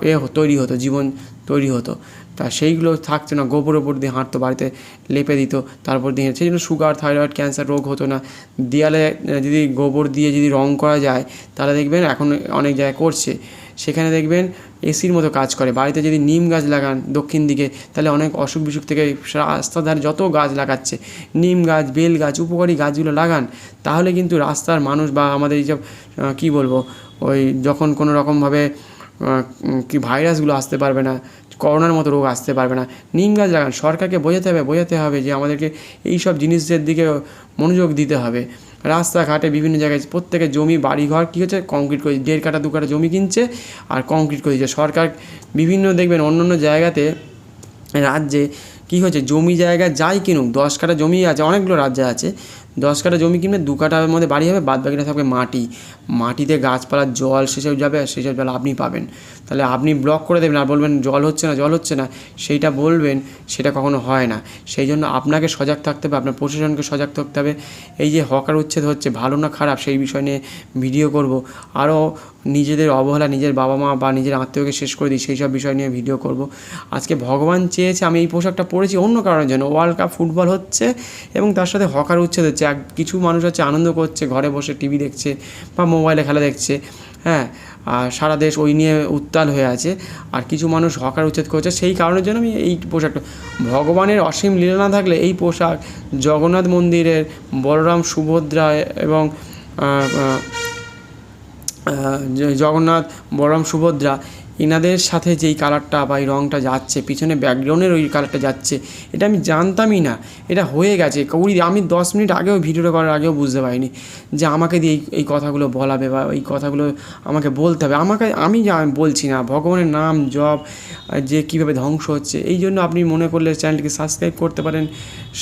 জীবন তৈরি হতো। তা সেইগুলো থাকছে না। গোবর ওপর দিয়ে হাঁটতো, বাড়িতে লেপে দিত, তারপর দিয়ে সেই জন্য সুগার, থাইরয়েড, ক্যান্সার রোগ হতো না। দেয়ালে যদি গোবর দিয়ে যদি রং করা যায়, তাহলে দেখবেন এখন অনেক জায়গায় করছে, সেখানে দেখবেন এসির মতো কাজ করে। বাড়িতে যদি নিম গাছ লাগান দক্ষিণ দিকে, তাহলে অনেক অসুখ বিসুখ থেকে, রাস্তার ধারে যত গাছ লাগাচ্ছে, নিম গাছ, বেল গাছ, উপকারী গাছগুলো লাগান, তাহলে কিন্তু রাস্তার মানুষ বা আমাদের এইসব কী বলবো, ওই যখন কোনো রকমভাবে ভাইরাসগুলো আসতে পারবে না, করোনার মতো রোগ আসতে পারবে না। নিম গাছ লাগান। সরকারকে বোঝাতে হবে যে আমাদেরকে এই সব জিনিসের দিকে মনোযোগ দিতে হবে। রাস্তাঘাটে বিভিন্ন জায়গায় প্রত্যেকের জমি, বাড়িঘর কী হচ্ছে, কংক্রিট করে 1.5 কাঠা 2 কাঠা জমি কিনছে আর কংক্রিট করে দিচ্ছে সরকার। বিভিন্ন দেখবেন অন্য জায়গাতে, রাজ্যে কী হচ্ছে, জমি জায়গা যাই কিনুক, 10 কাঠা জমি আছে, অনেকগুলো রাজ্যে আছে, 10 কাঠা জমি কিনবে, 2 কাঠার মধ্যে বাড়ি হবে, বাদ বাকিটা থাকবে মাটিতে গাছপালার জল সেসব যাবে, আর সেসব জল আপনি পাবেন। তাহলে আপনি ব্লক করে দেবেন আর বলবেন জল হচ্ছে না, সেইটা বলবেন, সেটা কখনো হয় না। সেই জন্য আপনাকে সজাগ থাকতে হবে, আপনার প্রশাসনকে সজাগ থাকতে হবে। এই যে হকার উচ্ছেদ হচ্ছে, ভালো না খারাপ, সেই বিষয় নিয়ে ভিডিও করব। আরও নিজেদের অবহেলা, নিজের বাবা মা বা নিজের আত্মীয়কে শেষ করে দিই, সেই সব বিষয় নিয়ে ভিডিও করব। আজকে ভগবান চেয়েছে আমি এই পোশাকটা পরেছি অন্য কারণের জন্য। ওয়ার্ল্ড কাপ ফুটবল হচ্ছে এবং তার সাথে হকার উচ্ছেদ হচ্ছে। কিছু মানুষ হচ্ছে আনন্দ করছে, ঘরে বসে টিভি দেখছে বা মোবাইলে খেলা দেখছে, হ্যাঁ, আর সারা দেশ ওই নিয়ে উত্তাল হয়ে আছে, আর কিছু মানুষ হকার উচ্ছেদ করছে। সেই কারণের জন্য আমি এই পোশাকটা, ভগবানের অসীম লীলা না থাকলে এই পোশাক জগন্নাথ মন্দিরের বলরাম সুভদ্রা এবং জগন্নাথ বলরাম সুভদ্রা এনাদের সাথে যেই কালারটা বা এই রঙটা যাচ্ছে, পিছনে ব্যাকগ্রাউন্ডের ওই কালারটা যাচ্ছে, এটা আমি জানতামই না। এটা হয়ে গেছে আমি 10 মিনিট আগেও, ভিডিওটা করার আগেও বুঝতে পারিনি যে আমাকে দিয়ে এই কথাগুলো বলাবে বা এই কথাগুলো আমাকে বলতে হবে। আমি বলছি না, ভগবানের নাম জপ যে কীভাবে ধ্বংস হচ্ছে। এই জন্য আপনি মনে করলে চ্যানেলটিকে সাবস্ক্রাইব করতে পারেন,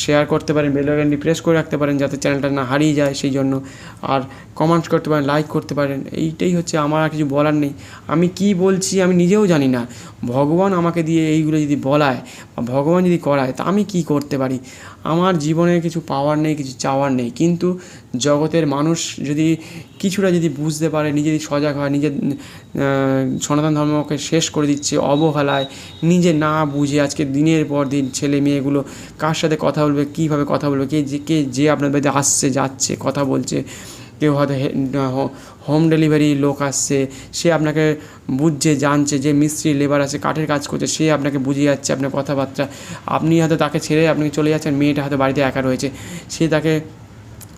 শেয়ার করতে পারেন, বেল আইকনটি প্রেস করে রাখতে পারেন যাতে চ্যানেলটা না হারিয়ে যায় সেই জন্য, আর কমেন্টস করতে পারেন, লাইক করতে পারেন। এইটাই হচ্ছে, আমার আর কিছু বলার নেই। আমি কি বলছি আমি নিজেও জানি না। ভগবান আমাকে দিয়ে এইগুলো যদি বলায় বা ভগবান যদি করায়, তা আমি কি করতে পারি? আমার জীবনে কিছু পাওয়ার নেই, কিছু চাওয়ার নেই, কিন্তু জগতের মানুষ যদি কিছুটা যদি বুঝতে পারে, নিজে যদি সজাগ হয়, নিজের সনাতন ধর্মকে শেষ করে দিচ্ছে অবহেলায়, নিজে না বুঝে আজকে দিনের পর দিন ছেলে মেয়েগুলো কার সাথে কথা বলবে, কীভাবে কথা বলবে, কে আপনার বাড়িতে আসছে যাচ্ছে কথা বলছে, কেউ হয়তো হোম ডেলিভারি লোক আসছে, সে আপনাকে বুঝছে জানছে, যে মিস্ত্রি লেবার আছে কাঠের কাজ করছে, সে আপনাকে বুঝিয়ে যাচ্ছে আপনার কথাবার্তা। আপনি হয়তো তাকে ছেড়ে আপনি চলে যাচ্ছেন, মেয়েটা হয়তো বাড়িতে একা রয়েছে, সে তাকে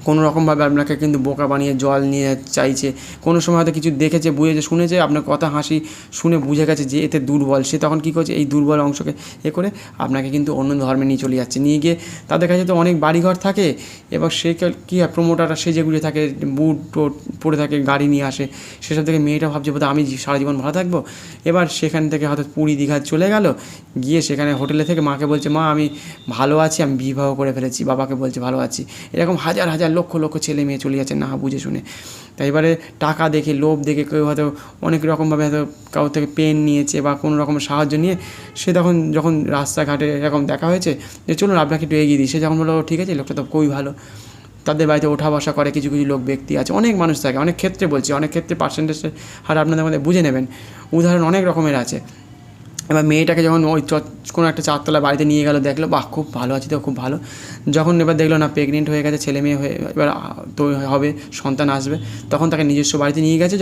কোনো রকমভাবে আপনাকে কিন্তু বোকা বানিয়ে জল নিয়ে চাইছে। কোনো সময় হয়তো কিছু দেখেছে, বুঝেছে, শুনেছে, আপনার কথা হাসি শুনে বুঝে গেছে যে এতে দুর্বল, সে তখন কী করছে, এই দুর্বল অংশকে করে আপনাকে কিন্তু অন্য ধর্মে নিয়ে চলে যাচ্ছে। নিয়ে গিয়ে তাদের কাছে তো অনেক বাড়িঘর থাকে, এবার সে কী হয়, প্রমোটাররা সেজেগুড়ে থাকে, বুট টোট পরে থাকে, গাড়ি নিয়ে আসে, সেসব থেকে মেয়েটা ভাবছে বোধহয় আমি সারা জীবন ভালো থাকবো। এবার সেখান থেকে হয়তো পুরী দীঘা চলে গেল, গিয়ে সেখানে হোটেলে থেকে মাকে বলছে, মা আমি ভালো আছি, আমি বিবাহ করে ফেলেছি। বাবাকে বলছে ভালো আছি। এরকম হাজার হাজার লক্ষ লক্ষ ছেলে মেয়ে চলে যাচ্ছে না বুঝে শুনে। তাই এবারে টাকা দেখে, লোভ দেখে, কেউ হয়তো অনেক রকমভাবে হয়তো কারোর থেকে পেন নিয়েছে বা কোনো রকম সাহায্য নিয়ে, সে তখন যখন রাস্তাঘাটে এরকম দেখা হয়েছে যে চলুন আপনাকে একটু এগিয়ে দিই, সে যখন বললো ঠিক আছে, লোকটা তো খুবই ভালো, তাদের বাড়িতে ওঠা বসা করে। কিছু কিছু লোক ব্যক্তি আছে, অনেক মানুষ থাকে, অনেক ক্ষেত্রে বলছি, অনেক ক্ষেত্রে পার্সেন্টেজের হার আপনাদের মধ্যে বুঝে নেবেন, উদাহরণ অনেক রকমের আছে। এবার মেয়েটাকে যখন ওই কোনো একটা চারতলা বাড়িতে নিয়ে গেল, দেখলো বাহ খুব ভালো আছে তো, খুব ভালো। যখন এবার দেখলো না প্রেগনেন্ট হয়ে গেছে, ছেলে মেয়ে হয়ে এবার তো হবে, সন্তান আসবে, তখন তাকে নিজস্ব বাড়িতে নিয়ে গেছে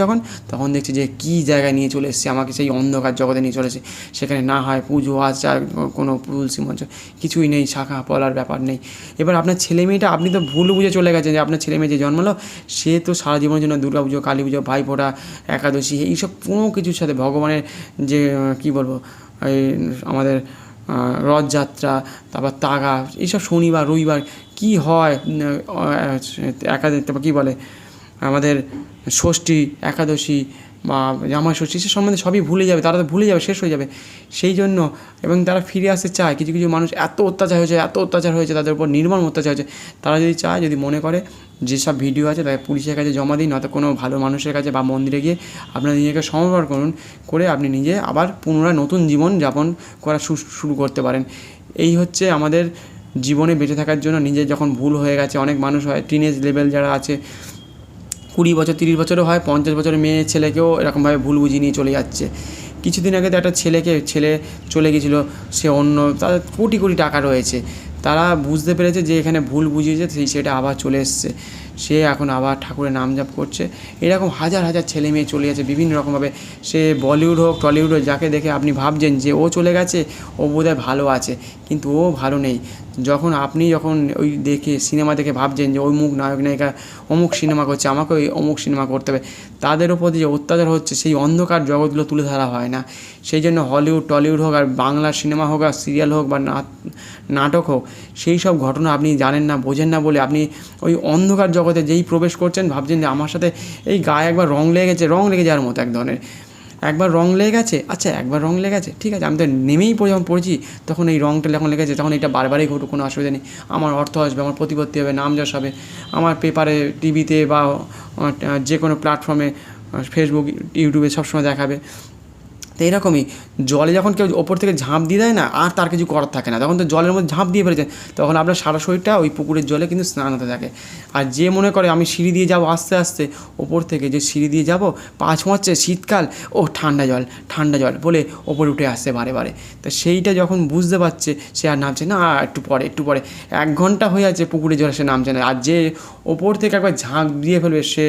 তখন দেখছে যে কী জায়গায় নিয়ে চলে এসেছে, আমাকে সেই অন্ধকার জগতে নিয়ে চলেছে। সেখানে না হয় পুজো আচার, কোনো তুলসী মঞ্চ কিছুই নেই, শাখা পলার ব্যাপার নেই। এবার আপনার ছেলে মেয়েটা, আপনি তো ভুল বুঝে চলে গেছেন যে আপনার ছেলে মেয়ে যে জন্মালো সে তো সারা জীবনের জন্য দুর্গা পুজো, কালী পুজো, ভাইফোঁটা, একাদশী, এইসব কোনো কিছুর সাথে ভগবানের যে কী বলবো, এই আমাদের রথযাত্রা, তারপর তাগা, এইসব শনিবার রবিবার কী হয়, তারপর কী বলে আমাদের ষষ্ঠী, একাদশী বা জামাই ষষ্ঠী, সে সম্বন্ধে সবই ভুলে যাবে, তারা তো ভুলে যাবে, শেষ হয়ে যাবে। সেই জন্য এবং তারা ফিরে আসতে চায়। কিছু কিছু মানুষ এত অত্যাচার হয়েছে তাদের উপর, নির্মম অত্যাচার হয়েছে। তারা যদি চায়, যদি মনে করে যেসব ভিডিও আছে তাকে পুলিশের কাছে জমা দিন, নয়তো কোনো ভালো মানুষের কাছে বা মন্দিরে গিয়ে আপনার নিজেকে সমর্পণ করুন, করে আপনি নিজে আবার পুনরায় নতুন জীবন যাপন করা শুরু করতে পারেন। এই হচ্ছে আমাদের জীবনে বেঁচে থাকার জন্য। নিজে যখন ভুল হয়ে গেছে, অনেক মানুষ হয় টিনেজ লেভেল যারা আছে, 20 বছর 30 বছরও হয়, 50 বছরের মেয়ে ছেলেকেও এরকমভাবে ভুল বুঝিয়ে নিয়ে চলে যাচ্ছে। কিছুদিন আগে তো একটা ছেলে চলে গেছিলো, সে অন্য, তাদের কোটি কোটি টাকা রয়েছে, তারা বুঝতে পেরেছে যে এখানে ভুল বুঝিয়েছে, সেটা আবার চলে এসছে, সে এখন আবার ঠাকুরের নাম জপ করছে। এরকম হাজার হাজার ছেলে মেয়ে চলে যাচ্ছে বিভিন্ন রকমভাবে, সে বলিউড হোক টলিউড হোক, যাকে দেখে আপনি ভাবছেন যে ও চলে গেছে, ও বোধহয় ভালো আছে, কিন্তু ও ভালো নেই। আপনি যখন ওই দেখে সিনেমা দেখে ভাবছেন যে ওই মুখ নায়ক নায়িকা অমুক সিনেমা করছে, আমাকে ওই অমুক সিনেমা করতে হবে, তাদের ওপর যে অত্যাচার হচ্ছে, সেই অন্ধকার জগৎগুলো তুলে ধরা হয় না। সেই জন্য হলিউড টলিউড হোক, আর বাংলা সিনেমা হোক, আর সিরিয়াল হোক, বা নাটক হোক, সেই সব ঘটনা আপনি জানেন না, বোঝেন না বলে আপনি ওই অন্ধকার জগতে যেই প্রবেশ করছেন, ভাবছেন যে আমার সাথে এই গায়ে একবার রং লেগে যাওয়ার মতো এক ধরনের, একবার রং লেগে গেছে, আচ্ছা একবার রং লেগে গেছে, ঠিক আছে, আমি তো নেমেই যখন পড়েছি তখন এই রংটা যখন লেগেছে, তখন এটা বারবারই ঘটুক, কোনো অসুবিধা নেই, আমার অর্থ আসবে, আমার প্রতিপত্তি হবে, নাম যশ হবে, আমার পেপারে, টিভিতে বা যে কোনো প্ল্যাটফর্মে, ফেসবুক, ইউটিউবে সবসময় দেখাবে। তো এরকমই জলে যখন কেউ ওপর থেকে ঝাঁপ দিয়ে দেয় না, আর তার কিছু করার থাকে না, তখন তো জলের মধ্যে ঝাঁপ দিয়ে ফেলেছেন, তখন আপনার সারা শরীরটা ওই পুকুরের জলে কিন্তু স্নান হতে থাকে। আর যে মনে করে আমি সিঁড়ি দিয়ে যাবো আস্তে আস্তে ওপর থেকে, যে সিঁড়ি দিয়ে যাবো, পা ছোঁয়াচ্ছে, শীতকাল, ও ঠান্ডা জল বলে ওপরে উঠে আসছে বারে বারে। তো সেইটা যখন বুঝতে পারছে, সে আর নামছে না, একটু পরে 1 ঘন্টা হয়ে আছে পুকুরের জলে সে নামছে না। আর যে ওপর থেকে একবার ঝাঁপ দিয়ে ফেলবে, সে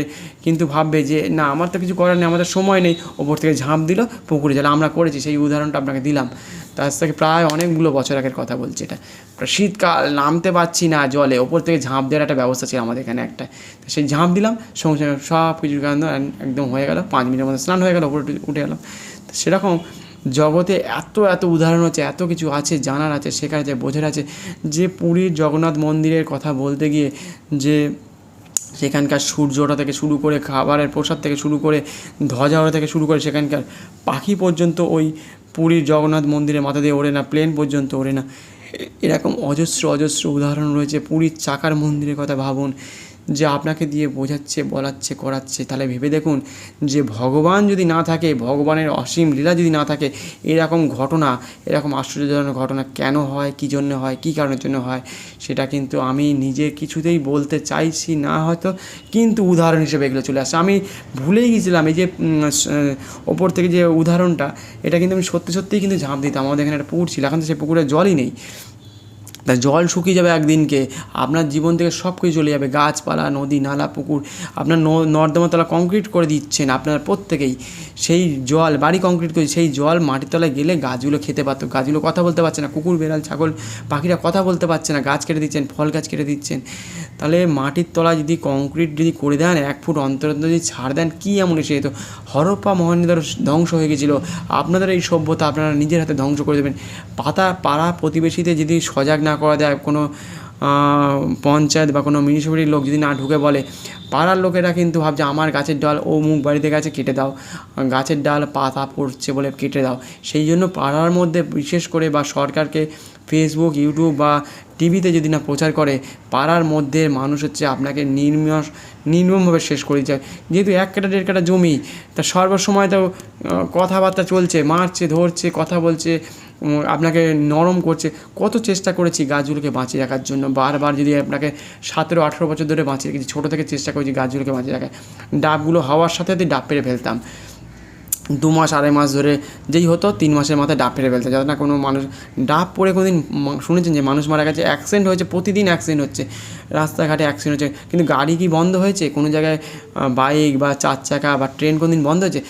কিন্তু ভাববে যে না, আমার তো কিছু করার নেই, আমাদের সময় নেই, ওপর থেকে ঝাঁপ দিল পুকুরে জলে। আমরা করেছি, সেই উদাহরণটা আপনাকে দিলাম। তার থেকে প্রায় অনেকগুলো বছর আগের কথা বলছি এটা। শীতকাল, নামতে পারছি না জলে, ওপর থেকে ঝাঁপ দেওয়ার একটা ব্যবস্থা ছিল আমাদের এখানে একটা, তো সেই ঝাঁপ দিলাম, সঙ্গে সঙ্গে সব কিছু একদম হয়ে গেল, 5 মিনিটের মধ্যে স্নান হয়ে গেল, ওপরে উঠে গেলাম। তো সেরকম জগতে এত উদাহরণ আছে, এত কিছু আছে, জানার আছে, শেখার আছে, বোঝার আছে, যে পুরীর জগন্নাথ মন্দিরের কথা বলতে গিয়ে যে সেখানকার সূর্য ওঠা থেকে শুরু করে, খাবারের প্রসাদ থেকে শুরু করে, ধ্বজা ওঠা থেকে শুরু করে, সেখানকার পাখি পর্যন্ত ওই পুরীর জগন্নাথ মন্দিরের মাথা দিয়ে ওড়ে না, প্লেন পর্যন্ত ওড়ে না, এরকম অজস্র উদাহরণ রয়েছে। পুরীর চাকার মন্দিরের কথা ভাবুন, যে আপনাকে দিয়ে বোঝাচ্ছে, বলাচ্ছে, করাচ্ছে। তাহলে ভেবে দেখুন যে ভগবান যদি না থাকে, ভগবানের অসীম লীলা যদি না থাকে, এরকম ঘটনা, এরকম আশ্চর্যজনক ঘটনা কেন হয়, কী জন্য হয়, কী কারণের জন্য হয়, সেটা কিন্তু আমি নিজে কিছুতেই বলতে চাইছি না হয়তো, কিন্তু উদাহরণ হিসেবে এগুলো চলে আসছে। আমি ভুলেই গিয়েছিলাম এই যে ওপর থেকে যে উদাহরণটা, এটা কিন্তু আমি সত্যিই কিন্তু ঝাঁপ দিতাম। আমাদের এখানে একটা পুকুর ছিল, এখন তো সেই পুকুরে জলই নেই। তা জল শুকিয়ে যাবে একদিনকে, আপনার জীবন থেকে সব কিছু চলে যাবে, গাছপালা, নদী, নালা, পুকুর, আপনার নর্দমা তলা কংক্রিট করে দিচ্ছেন আপনারা প্রত্যেকেই, সেই জল, বাড়ি কংক্রিট করে, সেই জল মাটির তলায় গেলে গাছগুলো খেতে পারতো, গাছগুলো কথা বলতে পারছে না, কুকুর, বেড়াল, ছাগল, পাখিরা কথা বলতে পারছে না, গাছ কেটে দিচ্ছেন, ফল গাছ কেটে দিচ্ছেন। তাহলে মাটির তলায় যদি কংক্রিট যদি করে দেন, 1 ফুট অন্তর যদি ছাড় দেন, কী এমন এসে যেত? হরপ্পা মহেঞ্জোদারো ধ্বংস হয়ে গেছিলো, আপনাদের এই সভ্যতা আপনারা নিজের হাতে ধ্বংস করে দেবেন। পাড়া প্রতিবেশীতে যদি সজাগ না করা যায়, কোনো পঞ্চায়েত বা কোনো মিউনিসিপ্যালিটির লোক যদি না ঢুকে বলে, পাড়ার লোকেরা কিন্তু ভাবছে আমার গাছের ডাল অমুক বাড়িতে গেছে, কেটে দাও, গাছের ডাল পাতা পড়ছে বলে কেটে দাও। সেই জন্য পাড়ার মধ্যে বিশেষ করে, বা সরকারকে ফেসবুক, ইউটিউব বা টিভিতে যদি না প্রচার করে, পাড়ার মধ্যে মানুষ হচ্ছে আপনাকে নির্মমভাবে শেষ করে দিচ্ছে। যেহেতু 1 কাঠা 1.5 কাঠা জমি, তা সর্বসময় তো কথাবার্তা চলছে, মারছে, ধরছে, কথা বলছে, আপনাকে নরম করছে। কত চেষ্টা করেছি গাছগুলোকে বাঁচিয়ে রাখার জন্য, বারবার যদি আপনাকে 17-18 বছর ধরে বাঁচিয়ে রেখেছি, ছোটো থেকে চেষ্টা করেছি গাছগুলোকে বাঁচিয়ে রাখার। ডাবগুলো হওয়ার সাথে সাথে ডাব পেড়ে ফেলতাম, 2 মাস 2.5 মাস ধরে যেই হতো, 3 মাসের মাথায় ডাব ফেলে ফেলতে, যাতে না কোনো মানুষ ডাব পড়ে। কোনোদিন শুনেছেন যে মানুষ মারা গেছে? অ্যাক্সিডেন্ট হয়েছে, প্রতিদিন অ্যাক্সিডেন্ট হচ্ছে, রাস্তাঘাটে অ্যাক্সিডেন্ট হচ্ছে, কিন্তু গাড়ি কি বন্ধ হয়েছে? কোনো জায়গায় বাইক বা 4 চাকা বা ট্রেন কোনোদিন বন্ধ হয়েছে?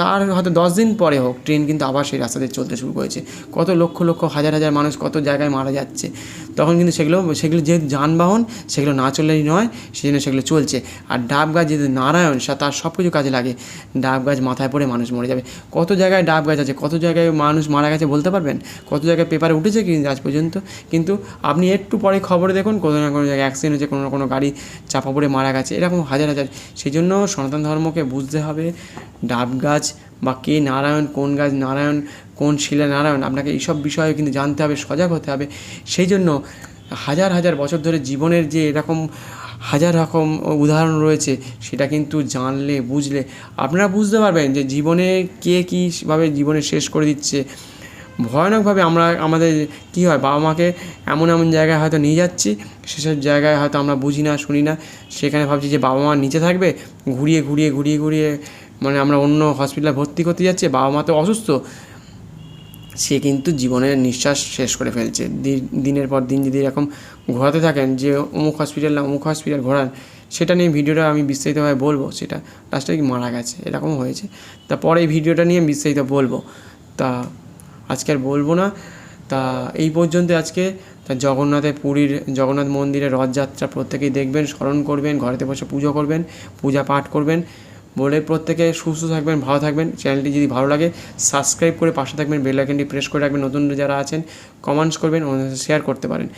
তার হয়তো 10 দিন পরে হোক, ট্রেন কিন্তু আবার সেই রাস্তা দিয়ে চলতে শুরু করেছে। কত লক্ষ হাজার মানুষ কত জায়গায় মারা যাচ্ছে, তখন কিন্তু সেগুলো যেহেতু যানবাহন, সেগুলো না চললেই নয়, সেই জন্য সেগুলো চলছে। আর ডাব গাছ যেহেতু নারায়ণ, তার সব কিছু কাজে লাগে। ডাব গাছ মাথায় পড়ে মানুষ মরে যাবে। কত জায়গায় ডাব গাছ আছে, কত জায়গায় মানুষ মারা গেছে বলতে পারবেন? কত জায়গায় পেপারে উঠেছে কি আজ পর্যন্ত? কিন্তু আপনি একটু পরে খবরে দেখুন, কোনো না কোনো জায়গায় অ্যাক্সিডেন্ট হয়েছে, কোনো না কোনো গাড়ি চাপা পড়ে মারা গেছে, এরকম হাজার। সেই জন্য সনাতন ধর্মকে বুঝতে হবে, ডাব গাছ বা কে নারায়ণ, কোন গাছ নারায়ণ, কোন শিলা নারায়ণ, আপনাকে এইসব বিষয়ে কিন্তু জানতে হবে, সজাগ হতে হবে। সেই জন্য হাজার বছর ধরে জীবনের যে এরকম হাজার রকম উদাহরণ রয়েছে, সেটা কিন্তু জানলে, বুঝলে আপনারা বুঝতে পারবেন যে জীবনে কে কীভাবে জীবনে শেষ করে দিচ্ছে ভয়ানকভাবে। আমাদের কী হয়, বাবা মাকে এমন জায়গায় হয়তো নিয়ে যাচ্ছি, সেসব জায়গায় হয়তো আমরা বুঝি না, শুনি না, সেখানে ভাবছি যে বাবা মা নিচে থাকবে, ঘুরিয়ে মানে আমরা অন্য হসপিটালে ভর্তি করতে যাচ্ছি, বাবা মা তো অসুস্থ, সে কিন্তু জীবনের নিঃশ্বাস শেষ করে ফেলছে। দিনের পর দিন যদি এরকম ঘোরাতে থাকেন যে অমুক হসপিটাল ঘোরান, সেটা নিয়ে ভিডিওটা আমি বিস্তারিতভাবে বলবো, সেটা লাস্টে কি মারা গেছে, এরকম হয়েছে। তারপরে এই ভিডিওটা নিয়ে বিস্তারিত বলবো, তা আজকে আর বলবো না। তা এই পর্যন্ত আজকে। তা পুরীর জগন্নাথ মন্দিরে রথযাত্রা প্রত্যেকেই দেখবেন, স্মরণ করবেন, ঘরেতে বসে পুজো করবেন, পূজা পাঠ করবেন, বলে প্রত্যেকে সুস্থ থাকবেন, ভালো থাকবেন। চ্যানেলটি যদি ভালো লাগে সাবস্ক্রাইব করে পাশে থাকবেন, বেল আইকনটি প্রেস করে রাখবেন। নতুন যারা আছেন কমেন্টস করবেন, শেয়ার করতে পারেন,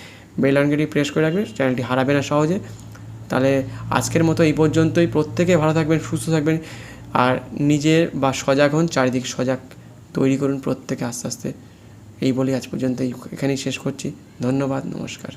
বেল আইকনটি প্রেস করে রাখবেন, চ্যানেলটি হারাবে না সহজে। তাহলে আজকের মতো এই পর্যন্তই। প্রত্যেকে ভালো থাকবেন, সুস্থ থাকবেন, আর নিজের বা সজাগ হন, চারিদিক সজাগ তৈরি করুন প্রত্যেকে আস্তে আস্তে। এই বলি আজ পর্যন্ত এখানেই শেষ করছি। ধন্যবাদ, নমস্কার।